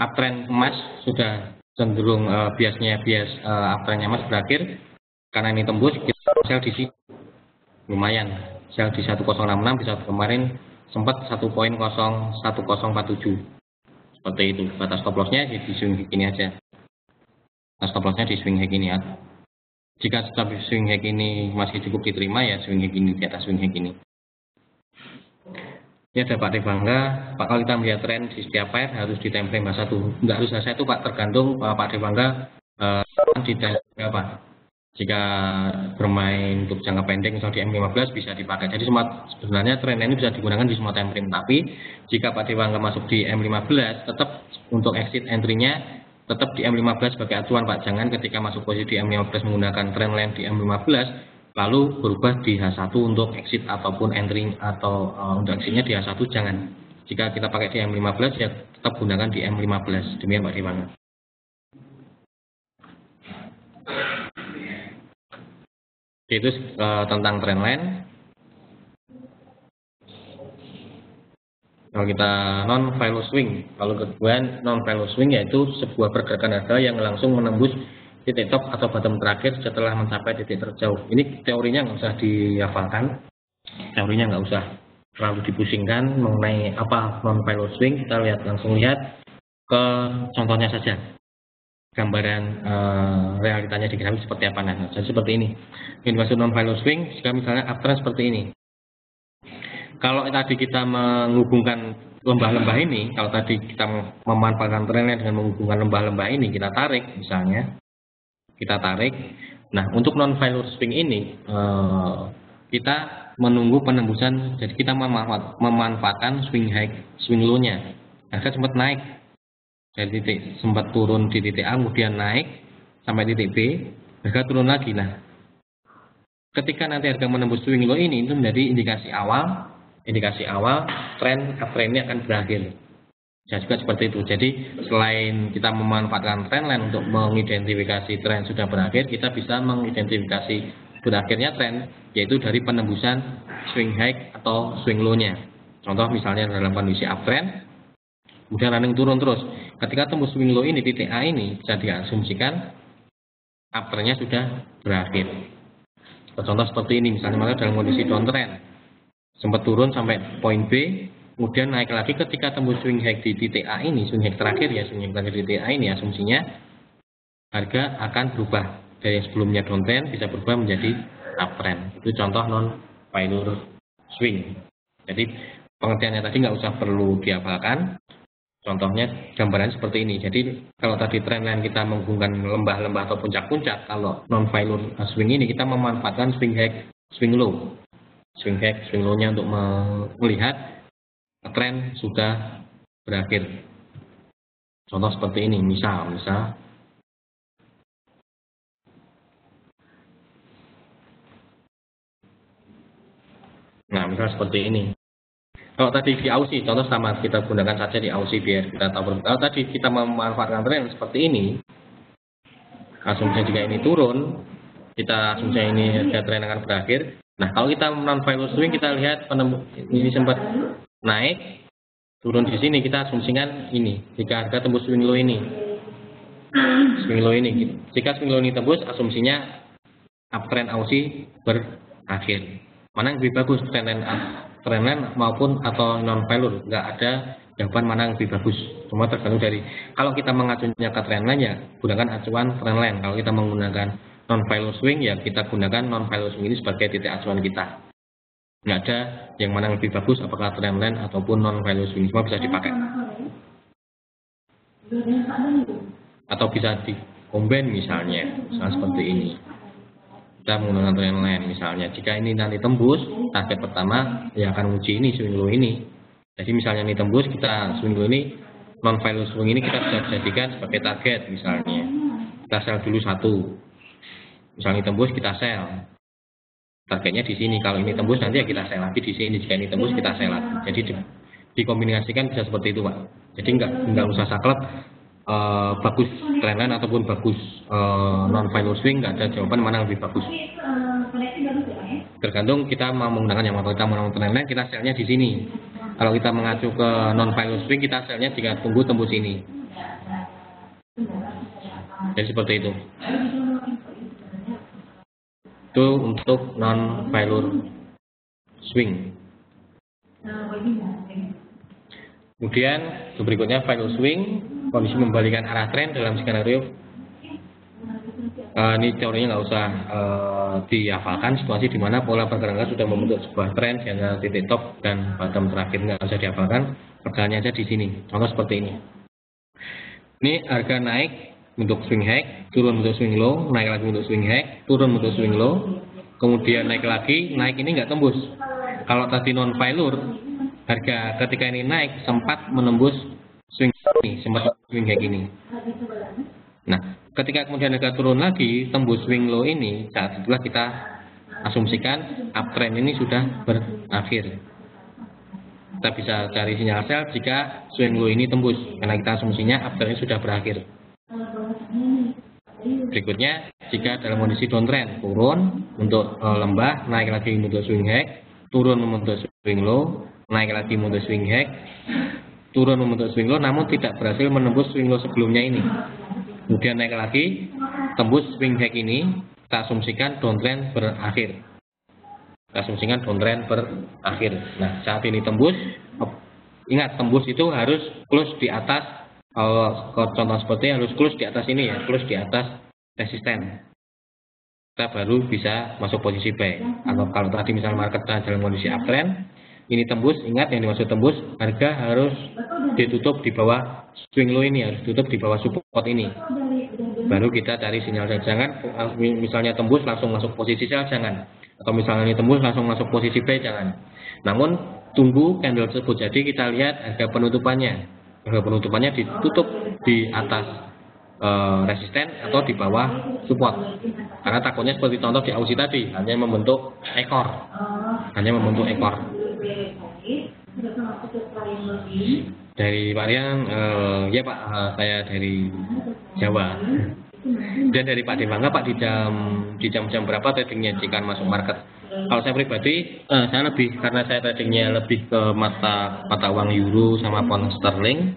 uptrend emas sudah cenderung bias uptrendnya emas berakhir karena ini tembus sell di sini. Lumayan, sell di 1066 bisa kemarin sempat 1.01047 seperti itu. Batas stop lossnya di swing hack ini aja. Batas stop lossnya di swing hack ini ya. Jika stop swing hack ini masih cukup diterima ya swing hack ini, di atas swing hack ini. Ini ada Pak Dewangga. Pak, kalau kita melihat tren di setiap pair harus di time frame satu. Enggak harus saya itu Pak, tergantung Pak Dewangga di time frame apa. Jika bermain untuk jangka pendek misalnya di M15 bisa dipakai. Jadi sebenarnya tren ini bisa digunakan di semua time frame. Tapi jika Pak Dewangga masuk di M15, tetap untuk exit entry-nya tetap di M15 sebagai acuan Pak. Jangan ketika masuk posisi di M15 menggunakan trendline di M15 lalu berubah di H1 untuk exit ataupun entry atau untuk exit-nya di H1 jangan. Jika kita pakai di M15 ya tetap gunakan di M15. Demikian Pak Dewangga. Itu tentang trendline. Kalau kita non value swing, kalau kedua non value swing yaitu sebuah pergerakan harga yang langsung menembus titik top atau bottom terakhir setelah mencapai titik terjauh. Ini teorinya nggak usah dihafalkan, teorinya nggak usah terlalu dipusingkan mengenai apa non value swing. Kita langsung lihat ke contohnya saja. Gambaran realitanya di grafik seperti apa. Nah, jadi seperti ini. Ini maksud non value swing jika misalnya uptrend seperti ini. Kalau tadi kita menghubungkan lembah-lembah ini, kalau tadi kita memanfaatkan trendline dengan menghubungkan lembah-lembah ini, kita tarik misalnya, Nah, untuk non value swing ini kita menunggu penembusan. Jadi kita memanfaatkan swing high, swing low-nya. Harga sempat naik dari titik, sempat turun di titik A, kemudian naik sampai titik B, harga turun lagi. Nah, ketika nanti harga menembus swing low ini, itu menjadi indikasi awal tren uptrend ini akan berakhir. Ya juga seperti itu. Jadi selain kita memanfaatkan trendline untuk mengidentifikasi tren sudah berakhir, kita bisa mengidentifikasi berakhirnya tren yaitu dari penembusan swing high atau swing low-nya. Contoh misalnya dalam kondisi uptrend, kemudian running turun terus. Ketika tembus swing low ini, titik A ini bisa diasumsikan uptrendnya sudah berakhir. Contoh seperti ini, misalnya dalam kondisi downtrend, sempat turun sampai poin B, kemudian naik lagi ketika tembus swing high di titik A ini, swing high terakhir ya, swing high terakhir di titik A ini, asumsinya harga akan berubah dari yang sebelumnya downtrend bisa berubah menjadi uptrend. Itu contoh non value swing. Jadi pengertiannya tadi nggak usah perlu dihafalkan. Contohnya gambaran seperti ini. Jadi kalau tadi trendline kita menghubungkan lembah-lembah atau puncak-puncak, kalau non value swing ini kita memanfaatkan swing high, swing low. Swing high, swing low-nya untuk melihat tren sudah berakhir. Contoh seperti ini, misal nah, misal seperti ini. Kalau tadi di Aussie, contoh sama kita gunakan saja di Aussie biar kita tahu. Kalau tadi kita memanfaatkan tren seperti ini, asumsinya jika ini turun, kita asumsinya ini harga tren akan berakhir. Nah, kalau kita non value swing, kita lihat ini sempat naik, Turun di sini kita asumsikan ini. Jika harga tembus swing low ini. Swing low ini. Jika swing low ini tembus, asumsinya uptrend Aussie berakhir. Mana yang lebih bagus, trendline maupun atau non value? Nggak ada jawaban mana yang lebih bagus. Semua tergantung dari, kalau kita mengacunya ke trendline ya gunakan acuan trendline. Kalau kita menggunakan non value swing ya kita gunakan non value swing ini sebagai titik acuan kita. Nggak ada yang mana yang lebih bagus, apakah trendline ataupun non value swing, semua bisa dipakai. Atau bisa di combine misalnya seperti ini. Kita menggunakan trendline misalnya. Jika ini nanti tembus, target pertama ya akan uji ini swing low ini. Jadi misalnya ini tembus, kita swing low ini non value swing ini kita bisa jadikan sebagai target misalnya. Kita sell dulu satu. Misalnya tembus kita sell. Targetnya di sini. Kalau ini tembus nanti ya kita sell lagi di sini. Jika ini tembus kita sell lagi. Jadi dikombinasikan bisa seperti itu, Pak. Jadi nggak usah saklek bagus trendline ataupun bagus non value swing, nggak ada jawaban mana yang lebih bagus. Tergantung kita mau menggunakan yang mana. Kita mau trendline kita sellnya di sini. Kalau kita mengacu ke non value swing kita sellnya jika tunggu tembus ini. Jadi seperti itu. Itu untuk non value swing. Kemudian berikutnya value swing, kondisi membalikan arah tren dalam skenario. Ini teorinya nggak usah dihafalkan. Situasi di mana pola pergerakan sudah membentuk sebuah tren di antara titik top dan bottom terakhir, nggak usah dihafalkan. Perjalanannya aja di sini. Contoh seperti ini. Ini harga naik untuk swing high, turun untuk swing low, naik lagi untuk swing high, turun untuk swing low, kemudian naik lagi, naik ini nggak tembus. Kalau tadi non value, harga ketika ini naik sempat menembus swing ini, sempat swing high ini. Nah, ketika kemudian harga turun lagi, tembus swing low ini, saat itulah kita asumsikan uptrend ini sudah berakhir. Kita bisa cari sinyal sell jika swing low ini tembus, karena kita asumsinya uptrend ini sudah berakhir. Berikutnya, jika dalam kondisi downtrend, turun untuk lembah, naik lagi untuk swing high, turun untuk swing low, naik lagi untuk swing high, turun untuk swing low, namun tidak berhasil menembus swing low sebelumnya ini. Kemudian naik lagi, tembus swing high ini, kita asumsikan downtrend berakhir. Kita asumsikan downtrend berakhir. Nah, saat ini tembus, ingat tembus itu harus close di atas. Contoh seperti harus close di atas ini ya, close di atas resisten. Kita baru bisa masuk posisi buy. Atau kalau tadi misalnya market dalam kondisi uptrend, ini tembus, ingat yang dimaksud tembus, harga harus ditutup di bawah swing low ini, harus tutup di bawah support ini. Baru kita cari sinyal sell. Jangan misalnya tembus langsung masuk posisi sell, jangan. Atau misalnya ini tembus langsung masuk posisi buy, jangan. Namun tunggu candle tersebut jadi kita lihat harga penutupannya. Harga penutupannya ditutup di atas resisten atau di bawah support. Karena takutnya seperti contoh di Aussie tadi, hanya membentuk ekor. Dari Pak Rian, ya Pak, saya dari Jawa. Dan dari Pak Dewangga, Pak, di jam berapa tradingnya jika masuk market? Kalau saya pribadi, saya lebih, karena saya tradingnya lebih ke mata uang euro sama pound sterling,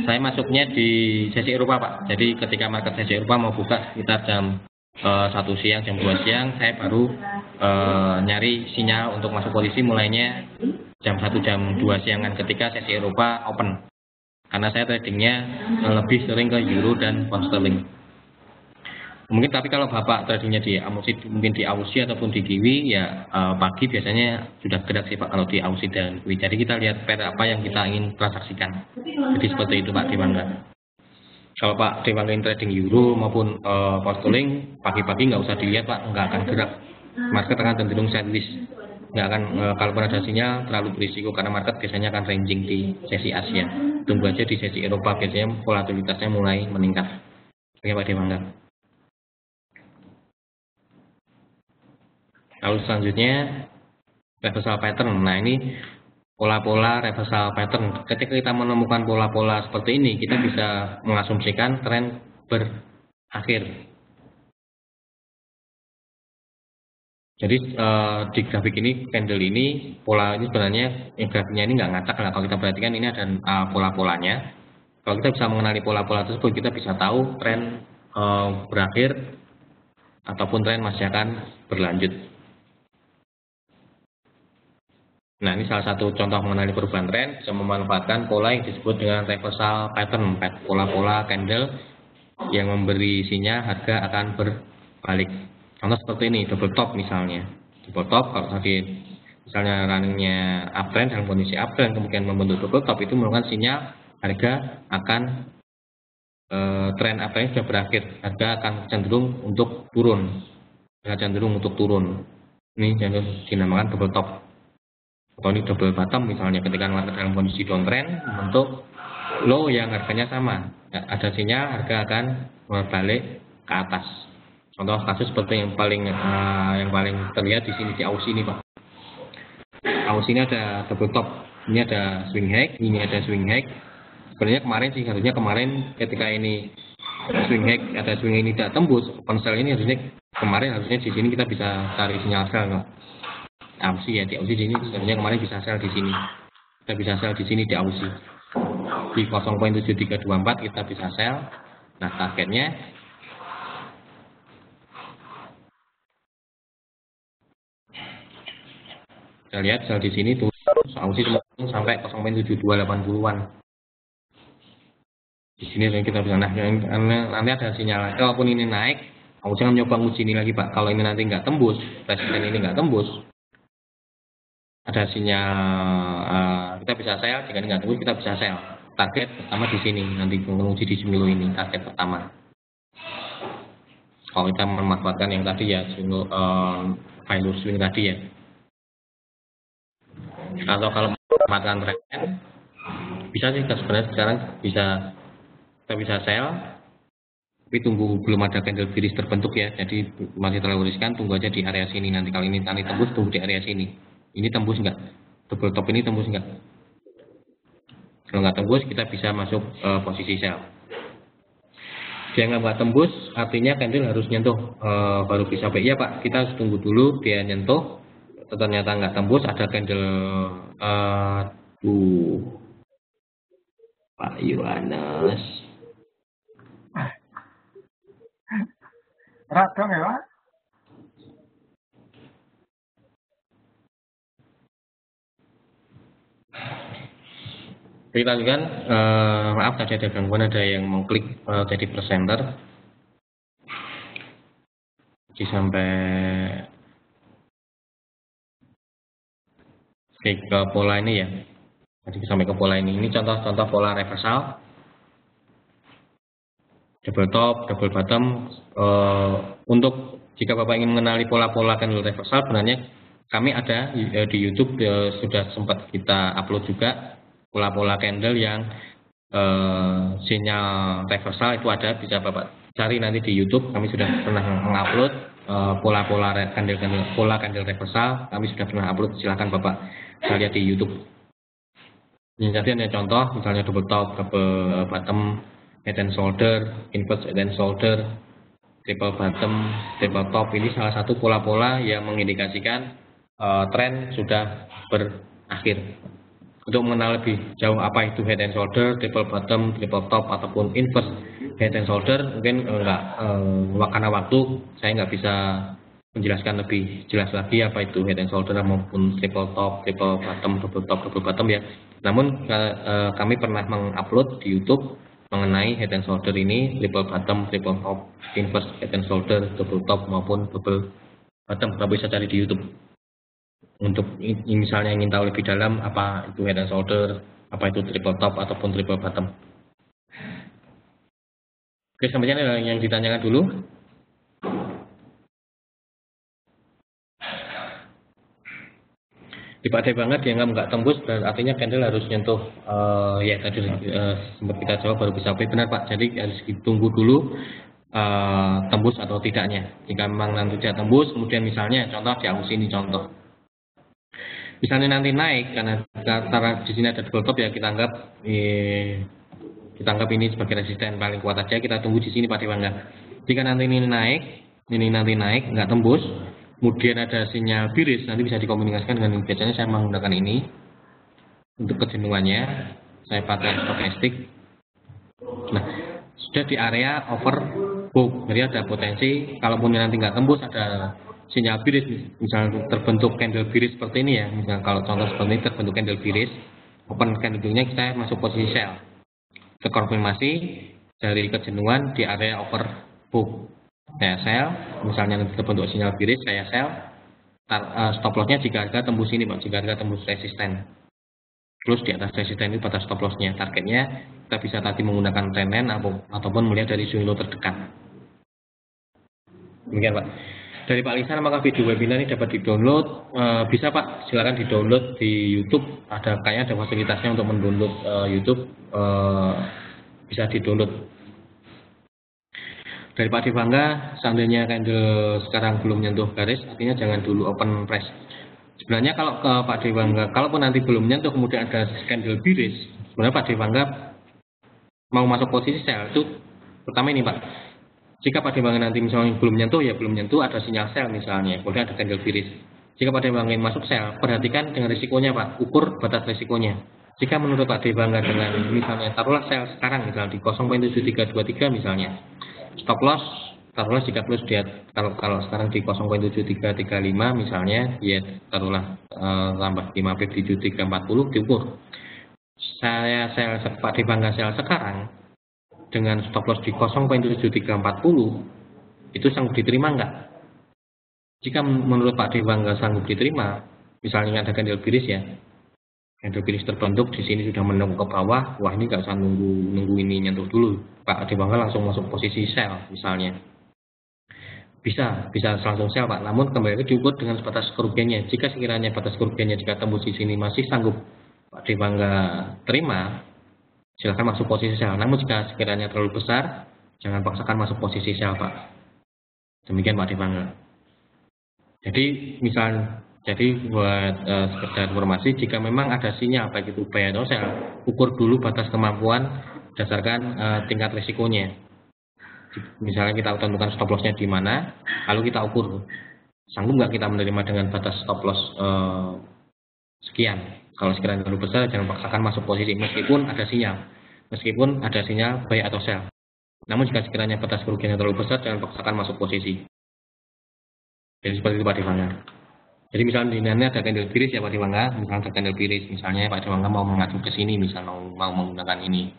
saya masuknya di sesi Eropa, Pak. Jadi ketika market sesi Eropa mau buka sekitar jam 1 siang, jam 2 siang, saya baru nyari sinyal untuk masuk posisi mulainya jam 1, jam 2 siangan ketika sesi Eropa open. Karena saya tradingnya lebih sering ke euro dan pound sterling. Mungkin tapi kalau Bapak tradingnya di mungkin di Aussie ataupun di Kiwi ya pagi biasanya sudah gerak sih Pak kalau di Aussie dan Kiwi. Jadi kita lihat pair apa yang kita ingin transaksikan. Jadi seperti itu Pak Dewangga. Kalau Pak Dewangga trading euro maupun pound sterling pagi-pagi nggak usah dilihat Pak, nggak akan gerak. Market akan cenderung sideways. Nggak akan kalaupun ada sinyal terlalu berisiko karena market biasanya akan ranging di sesi Asia. Tunggu aja di sesi Eropa biasanya volatilitasnya mulai meningkat. Oke Pak Dewangga. Lalu selanjutnya reversal pattern. Nah ini pola-pola reversal pattern. Ketika kita menemukan pola-pola seperti ini, kita bisa mengasumsikan tren berakhir. Jadi di grafik ini, candle ini, pola ini sebenarnya grafiknya ini nggak ngacak lah. Kalau kita perhatikan ini ada pola-polanya. Kalau kita bisa mengenali pola-pola tersebut, kita bisa tahu tren berakhir ataupun tren masih akan berlanjut. Nah, ini salah satu contoh mengenali perubahan tren, bisa memanfaatkan pola yang disebut dengan reversal pattern, pola-pola candle yang memberi sinyal harga akan berbalik. Contoh seperti ini, double top misalnya. Double top, kalau tadi misalnya runningnya uptrend dalam kondisi uptrend kemudian membentuk double top, itu merupakan sinyal harga akan tren uptrend sudah berakhir, harga akan cenderung untuk turun. Cenderung untuk turun. Ini yang dinamakan double top. Atau ini double bottom misalnya, ketika market dalam kondisi downtrend membentuk low yang harganya sama, ada sinyal harga akan berbalik ke atas. Contoh kasus seperti yang paling terlihat di sini, di Aussie ini Pak. Aussie ini ada double top, ini ada swing high, ini ada swing high. Sebenarnya kemarin ketika ini swing high, ada swing ini tidak tembus, open sell ini harusnya di sini kita bisa cari sinyal sell no? Aussie ya, di Aussie ini sebenarnya kemarin bisa sell di sini. Kita bisa sell di sini di Aussie. Di 0.7324 kita bisa sell. Nah, targetnya kita lihat sell di sini tuh Aussie sampai 0.7280-an. Di sini kita bisa, nanti ada sinyal. Kalaupun ini naik, Aussie akan mencoba uji ini lagi Pak. Kalau ini nanti nggak tembus, resisten ini nggak tembus, ada sinyal kita bisa sell. Jika nggak tembus, kita bisa sell. Target pertama di sini, nanti menguji di Jumilo ini target pertama. Kalau kita memanfaatkan yang tadi ya, value swing tadi ya. Atau kalau memanfaatkan tren, bisa sih sebenarnya sekarang kita bisa sell, tapi tunggu belum ada candle bearish terbentuk ya. Jadi masih terlalu riskan, tunggu aja di area sini. Nanti kalau ini tembus, tunggu di area sini. Ini tembus nggak? Double top ini tembus nggak? Kalau nggak tembus, kita bisa masuk posisi sell. Dia nggak tembus, artinya candle harus nyentuh baru bisa Pak. Iya Pak, kita harus tunggu dulu dia nyentuh. Ternyata nggak tembus, ada candle Pak Yohanes. Radang ya Pak? Kita lanjutkan, maaf tadi ada gangguan, ada yang mengklik jadi presenter. Jadi sampai ke pola ini ya. Jadi sampai ke pola ini. Ini contoh-contoh pola reversal. Double top, double bottom. Untuk jika Bapak ingin mengenali pola-pola candle reversal, sebenarnya kami ada di YouTube, sudah sempat kita upload juga pola-pola candle yang sinyal reversal itu ada, bisa Bapak cari nanti di YouTube. Kami sudah pernah mengupload pola-pola candle reversal, kami sudah pernah upload. Silahkan Bapak bisa lihat di YouTube. Ini tadi ada contoh, misalnya double top, double bottom, head and shoulder, inverse head and shoulder, triple bottom, triple top. Ini salah satu pola-pola yang mengindikasikan tren sudah berakhir. Untuk mengenal lebih jauh apa itu head and shoulder, triple bottom, triple top, ataupun inverse head and shoulder, mungkin karena waktu saya nggak bisa menjelaskan lebih jelas lagi apa itu head and shoulder maupun triple top, triple bottom, double top, double bottom ya. Namun kami pernah mengupload di YouTube mengenai head and shoulder ini, triple bottom, triple top, inverse head and shoulder, double top maupun double bottom. Kita bisa cari di YouTube. Untuk misalnya ingin tahu lebih dalam apa itu head and shoulder, apa itu triple top ataupun triple bottom. Oke, selanjutnya yang ditanyakan dulu. Dipakai banget dia nggak tembus, artinya candle harus nyentuh ya tadi sempat kita jawab baru bisa benar Pak. Jadi harus ditunggu dulu tembus atau tidaknya. Jika memang nanti tidak tembus, kemudian misalnya contoh di Aussie ini contoh. Misalnya nanti naik karena di sini ada double top ya, kita anggap ini sebagai resisten paling kuat aja, kita tunggu di sini Pak Dewangga. Jika nanti ini naik nggak tembus, kemudian ada sinyal biris, nanti bisa dikomunikasikan dengan biasanya saya menggunakan ini untuk kejenuhannya. Saya pakai stokastik. Nah, sudah di area overbook, jadi ada potensi kalaupun nanti nggak tembus ada sinyal biris, misalnya terbentuk candle biris seperti ini ya, misalnya kalau contoh seperti ini terbentuk candle biris, open candle-nya kita masuk posisi sell, terkonfirmasi dari kejenuhan di area overbook, saya sell, misalnya nanti terbentuk sinyal biris, saya sell, stop lossnya jika harga tembus ini Pak, jika harga tembus resisten. Terus di atas resisten itu batas stop lossnya, targetnya kita bisa tadi menggunakan trend line ataupun melihat dari swing low terdekat. Demikian Pak. Dari Pak Lisan, apakah video webinar ini dapat di-download? Bisa Pak, silakan di-download di YouTube. Kayaknya ada fasilitasnya untuk mendownload YouTube, bisa di-download. Dari Pak Devangga, seandainya candle sekarang belum menyentuh garis, artinya jangan dulu open press. Sebenarnya kalau ke Pak Devangga, kalaupun nanti belum menyentuh kemudian ada candle biris, sebenarnya Pak Devangga mau masuk posisi sell itu pertama ini Pak. Jika Pak Devangga nanti misalnya belum menyentuh, ya belum menyentuh, ada sinyal sell misalnya, kemudian ada candle biris. Jika Pak Devangga ingin masuk sell, perhatikan dengan risikonya Pak, ukur batas risikonya. Jika menurut Pak Devangga dengan misalnya taruhlah sell sekarang misalnya di 0.7323 misalnya, stop loss taruhlah jika plus dia kalau sekarang di 0.7335 misalnya, ya taruhlah tambah 5 pip di 7340 diukur. Saya sell Pak Devangga sell sekarang dengan stop loss di 0.7340 itu sanggup diterima enggak? Jika menurut Pak Devangga sanggup diterima, misalnya ada candle biris ya, candle biris terbentuk di sini sudah menunggu ke bawah, wah ini nggak usah nunggu ini nyentuh dulu, Pak Devangga langsung masuk posisi sell misalnya. Bisa langsung sell Pak, namun kembali lagi diukur dengan batas kerugiannya. Jika sekiranya batas kerugiannya jika tembus di sini masih sanggup Pak Devangga terima, silakan masuk posisi sell. Namun jika sekiranya terlalu besar, jangan paksakan masuk posisi sell Pak. Demikian Pak Devangga. Jadi buat sekedar informasi, jika memang ada sinyal baik itu buy atau sell, ukur dulu batas kemampuan berdasarkan tingkat risikonya. Misalnya kita tentukan stop lossnya di mana, lalu kita ukur sanggup nggak kita menerima dengan batas stop loss sekian. Kalau sekiranya terlalu besar, jangan paksakan masuk posisi meskipun ada sinyal buy atau sell. Namun jika sekiranya batas kerugiannya terlalu besar, jangan paksakan masuk posisi. Jadi seperti itu Pak Devangga. Jadi misalnya di sini ada candle biris ya Pak Devangga, misalnya ada candle biris, misalnya Pak Devangga mau mengacu ke sini, misalnya mau menggunakan ini.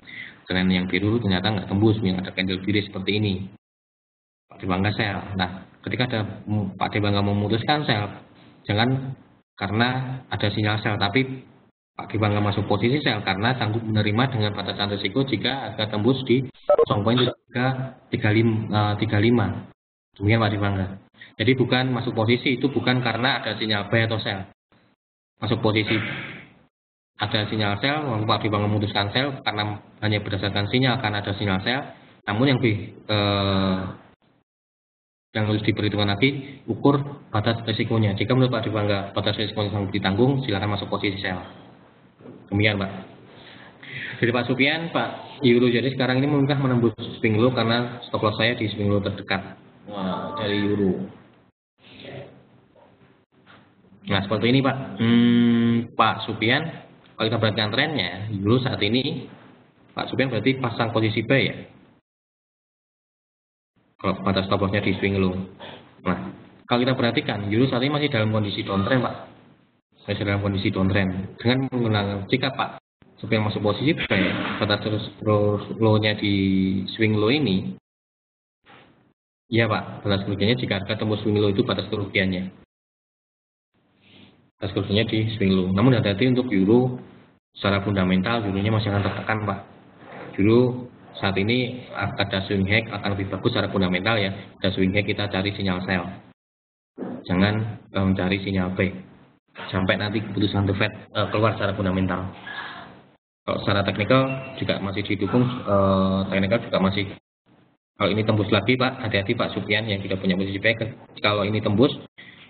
Tren yang biru ternyata nggak tembus, yang ada candle biris seperti ini, Pak Devangga sell. Nah, ketika ada Pak Devangga memutuskan sell, jangan karena ada sinyal sell, tapi Pak Devangga masuk posisi sell karena sanggup menerima dengan batasan risiko jika harga tembus di 0.335. Demikian Pak Devangga. Jadi bukan masuk posisi itu bukan karena ada sinyal buy atau sell. Masuk posisi ada sinyal sell, lalu Pak Devangga memutuskan sell karena hanya berdasarkan sinyal, karena ada sinyal sell. Namun yang harus diperhitungkan lagi, ukur batas risikonya. Jika menurut Pak Devangga batas risikonya sanggup ditanggung, silakan masuk posisi sell. Demikian Pak. Dari Pak Supian, Pak Euro jadi sekarang ini mungkin menembus swing low karena stop loss saya di swing low terdekat dari Euro. Nah seperti ini Pak. Pak Supian. Kalau kita perhatikan trennya, Euro saat ini, Pak Supian berarti pasang posisi buy ya. Kalau batas stop lossnya di swing low. Nah, kalau kita perhatikan, Euro saat ini masih dalam kondisi downtrend Pak. Masih dalam kondisi downtrend. Dengan menggunakan, jika Pak Supian masuk posisi buy, batas terus low-nya di swing low ini, ya Pak, batas kerugiannya jika harga tembus swing low itu batas kerugiannya. Kerugiannya di swing low. Namun hati-hati untuk Euro secara fundamental, Euronya masih akan tertekan Pak. Euro saat ini ada swing high akan lebih bagus secara fundamental ya. Ada swing high kita cari sinyal sell. Jangan mencari sinyal buy. Sampai nanti keputusan The Fed keluar secara fundamental. Kalau secara teknikal juga masih didukung, teknikal juga masih. Kalau ini tembus lagi Pak, hati-hati Pak Supian yang tidak punya posisi buy. Kalau ini tembus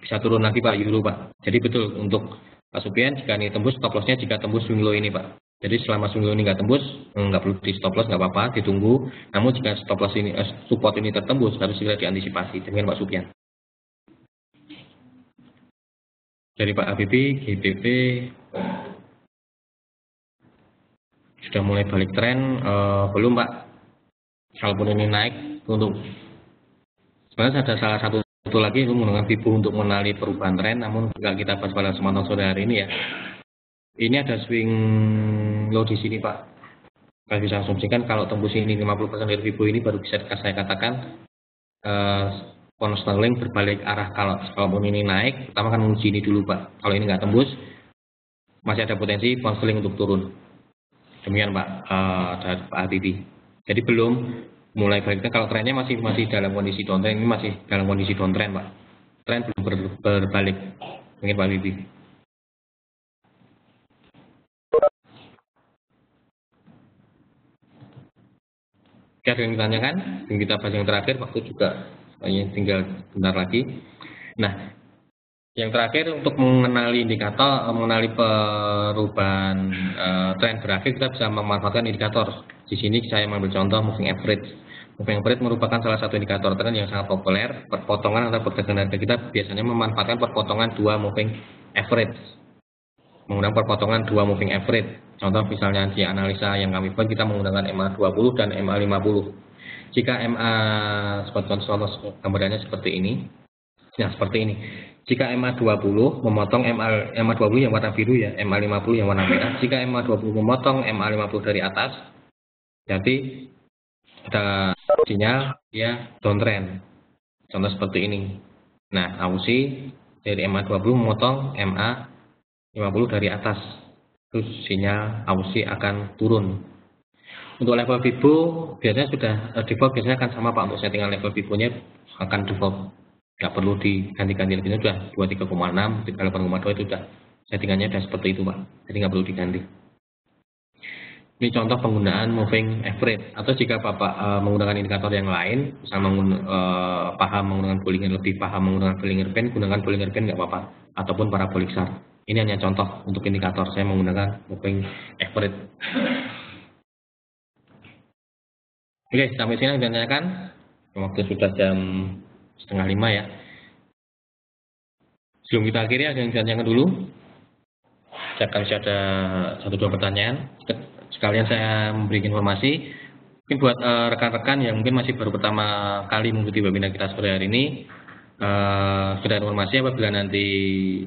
bisa turun lagi Pak Euro Pak. Jadi betul untuk Pak Supian jika ini tembus stop lossnya jika tembus swing low ini Pak. Jadi selama swing low ini nggak tembus, nggak perlu di stop loss, nggak apa-apa, ditunggu. Namun jika stop loss ini support ini tertembus harus segera diantisipasi. Demikian Pak Supian. Dari Pak Habibie, GBP sudah mulai balik tren, belum Pak. Kalaupun ini naik, untuk sebenarnya ada salah satu lagi itu menggunakan FIBO untuk mengenali perubahan tren, namun nggak kita bahas pada kesempatan sore hari ini ya. Ini ada swing low di sini Pak. Kita bisa asumsikan kalau tembus ini 50% dari FIBO ini baru bisa saya katakan pound sterling berbalik arah. Kalaupun ini naik, pertama kan menguji ini dulu Pak. Kalau ini nggak tembus, masih ada potensi pound sterling untuk turun. Demikian Pak, dari Pak Habibie. Jadi belum mulai baliknya, kalau trennya masih dalam kondisi downtrend, ini masih dalam kondisi downtrend Pak. Tren belum berbalik. Mungkin Pak Habibie. Oke, ada yang ditanyakan? Yang kita bahas yang terakhir, waktu juga tinggal bentar lagi. Nah, yang terakhir untuk mengenali indikator, mengenali perubahan tren berakhir, kita bisa memanfaatkan indikator. Di sini saya mengambil contoh moving average. Moving average merupakan salah satu indikator tren yang sangat populer. Perpotongan antara pergerakan harga kita biasanya memanfaatkan perpotongan dua moving average. Menggunakan perpotongan dua moving average. Contoh misalnya di analisa yang kami buat, kita menggunakan MA20 dan MA50. Jika MA seperti contoh gambarannya seperti ini. Nah, seperti ini. Jika MA20 memotong MA20 yang warna biru ya, MA50 yang warna merah. Jika MA20 memotong MA50 dari atas, jadi ada sinyal dia downtrend. Contoh seperti ini. Nah, Aussie dari MA20 memotong MA50 dari atas. Terus sinyal Aussie akan turun. Untuk level FIBO biasanya sudah default biasanya akan sama Pak. Untuk settingan level FIBO-nya akan default. Nggak perlu diganti-ganti lagi, sudah 23,6, 38,2 itu sudah settingannya sudah seperti itu Pak. Jadi nggak perlu diganti. Ini contoh penggunaan moving average. Atau jika Bapak menggunakan indikator yang lain, misalnya paham menggunakan Bollinger, lebih paham menggunakan Bollinger Band, gunakan Bollinger Band nggak apa-apa. Ataupun parabolic SAR. Ini hanya contoh untuk indikator. Saya menggunakan moving average. Oke, sampai sini yang ditanyakan. Waktu sudah jam 4:30 ya. Sebelum kita akhiri, ada yang ditanyakan dulu. Saya akan ada 1-2 pertanyaan. Sekalian saya memberikan informasi. Mungkin buat rekan-rekan yang mungkin masih baru pertama kali mengikuti webinar kita sore hari ini, sudah ada informasi apabila nanti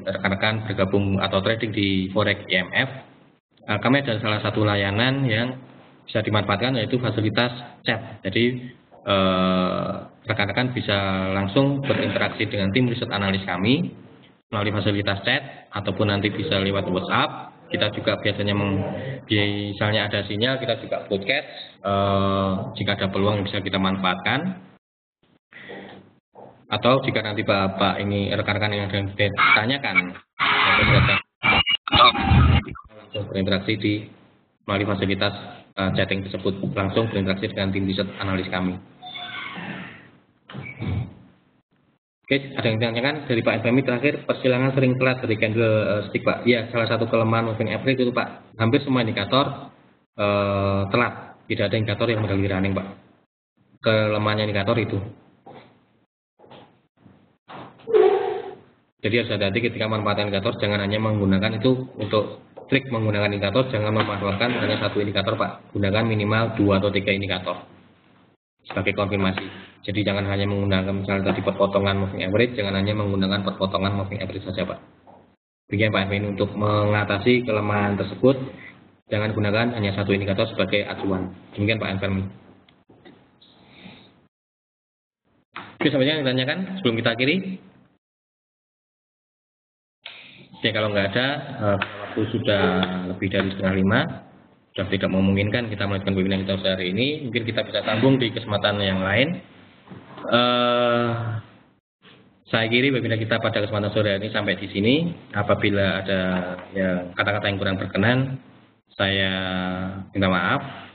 rekan-rekan bergabung atau trading di Forex IMF, kami ada salah satu layanan yang bisa dimanfaatkan, yaitu fasilitas chat. Jadi rekan-rekan bisa langsung berinteraksi dengan tim riset analis kami melalui fasilitas chat, ataupun nanti bisa lewat WhatsApp. Kita juga biasanya misalnya ada sinyal, kita juga broadcast jika ada peluang bisa kita manfaatkan. Atau jika nanti Bapak ini rekan-rekan yang ada ditanyakan, langsung berinteraksi melalui fasilitas chatting tersebut, langsung berinteraksi dengan tim riset analis kami. Oke, ada yang ditanyakan dari Pak FMI terakhir, persilangan sering telat dari candle stick Pak. Ya, salah satu kelemahan moving average itu Pak, hampir semua indikator telat, tidak ada indikator yang model running Pak. Kelemahannya indikator itu. Jadi harus hati-hati ketika memanfaatkan indikator, jangan hanya menggunakan itu untuk trik menggunakan indikator, jangan memanfaatkan hanya satu indikator Pak, gunakan minimal 2 atau 3 indikator sebagai konfirmasi. Jadi jangan hanya menggunakan misalnya tadi perpotongan moving average, jangan hanya menggunakan perpotongan moving average saja Pak. Demikian Pak FMI, untuk mengatasi kelemahan tersebut, jangan gunakan hanya satu indikator sebagai acuan. Demikian Pak FMI. Oke, sampai yang ditanyakan sebelum kita akhiri. Oke, kalau nggak ada, waktu sudah lebih dari 4:30, sudah tidak memungkinkan kita melanjutkan webinar kita hari ini. Mungkin kita bisa sambung di kesempatan yang lain. Saya kira webinar kita pada kesempatan sore ini sampai di sini. Apabila ada kata-kata yang kurang berkenan, saya minta maaf.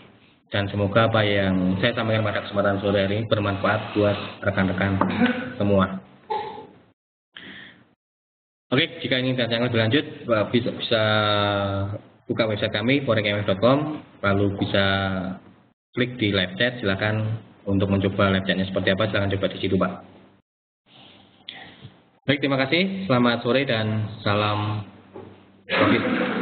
Dan semoga apa yang saya sampaikan pada kesempatan sore ini bermanfaat buat rekan-rekan semua. Oke, jika ingin tanya lebih lanjut, bisa buka website kami foreximf.com, lalu bisa klik di live chat. Silakan untuk mencoba live chatnya seperti apa, silakan coba di situ Pak. Baik, terima kasih. Selamat sore dan salam COVID.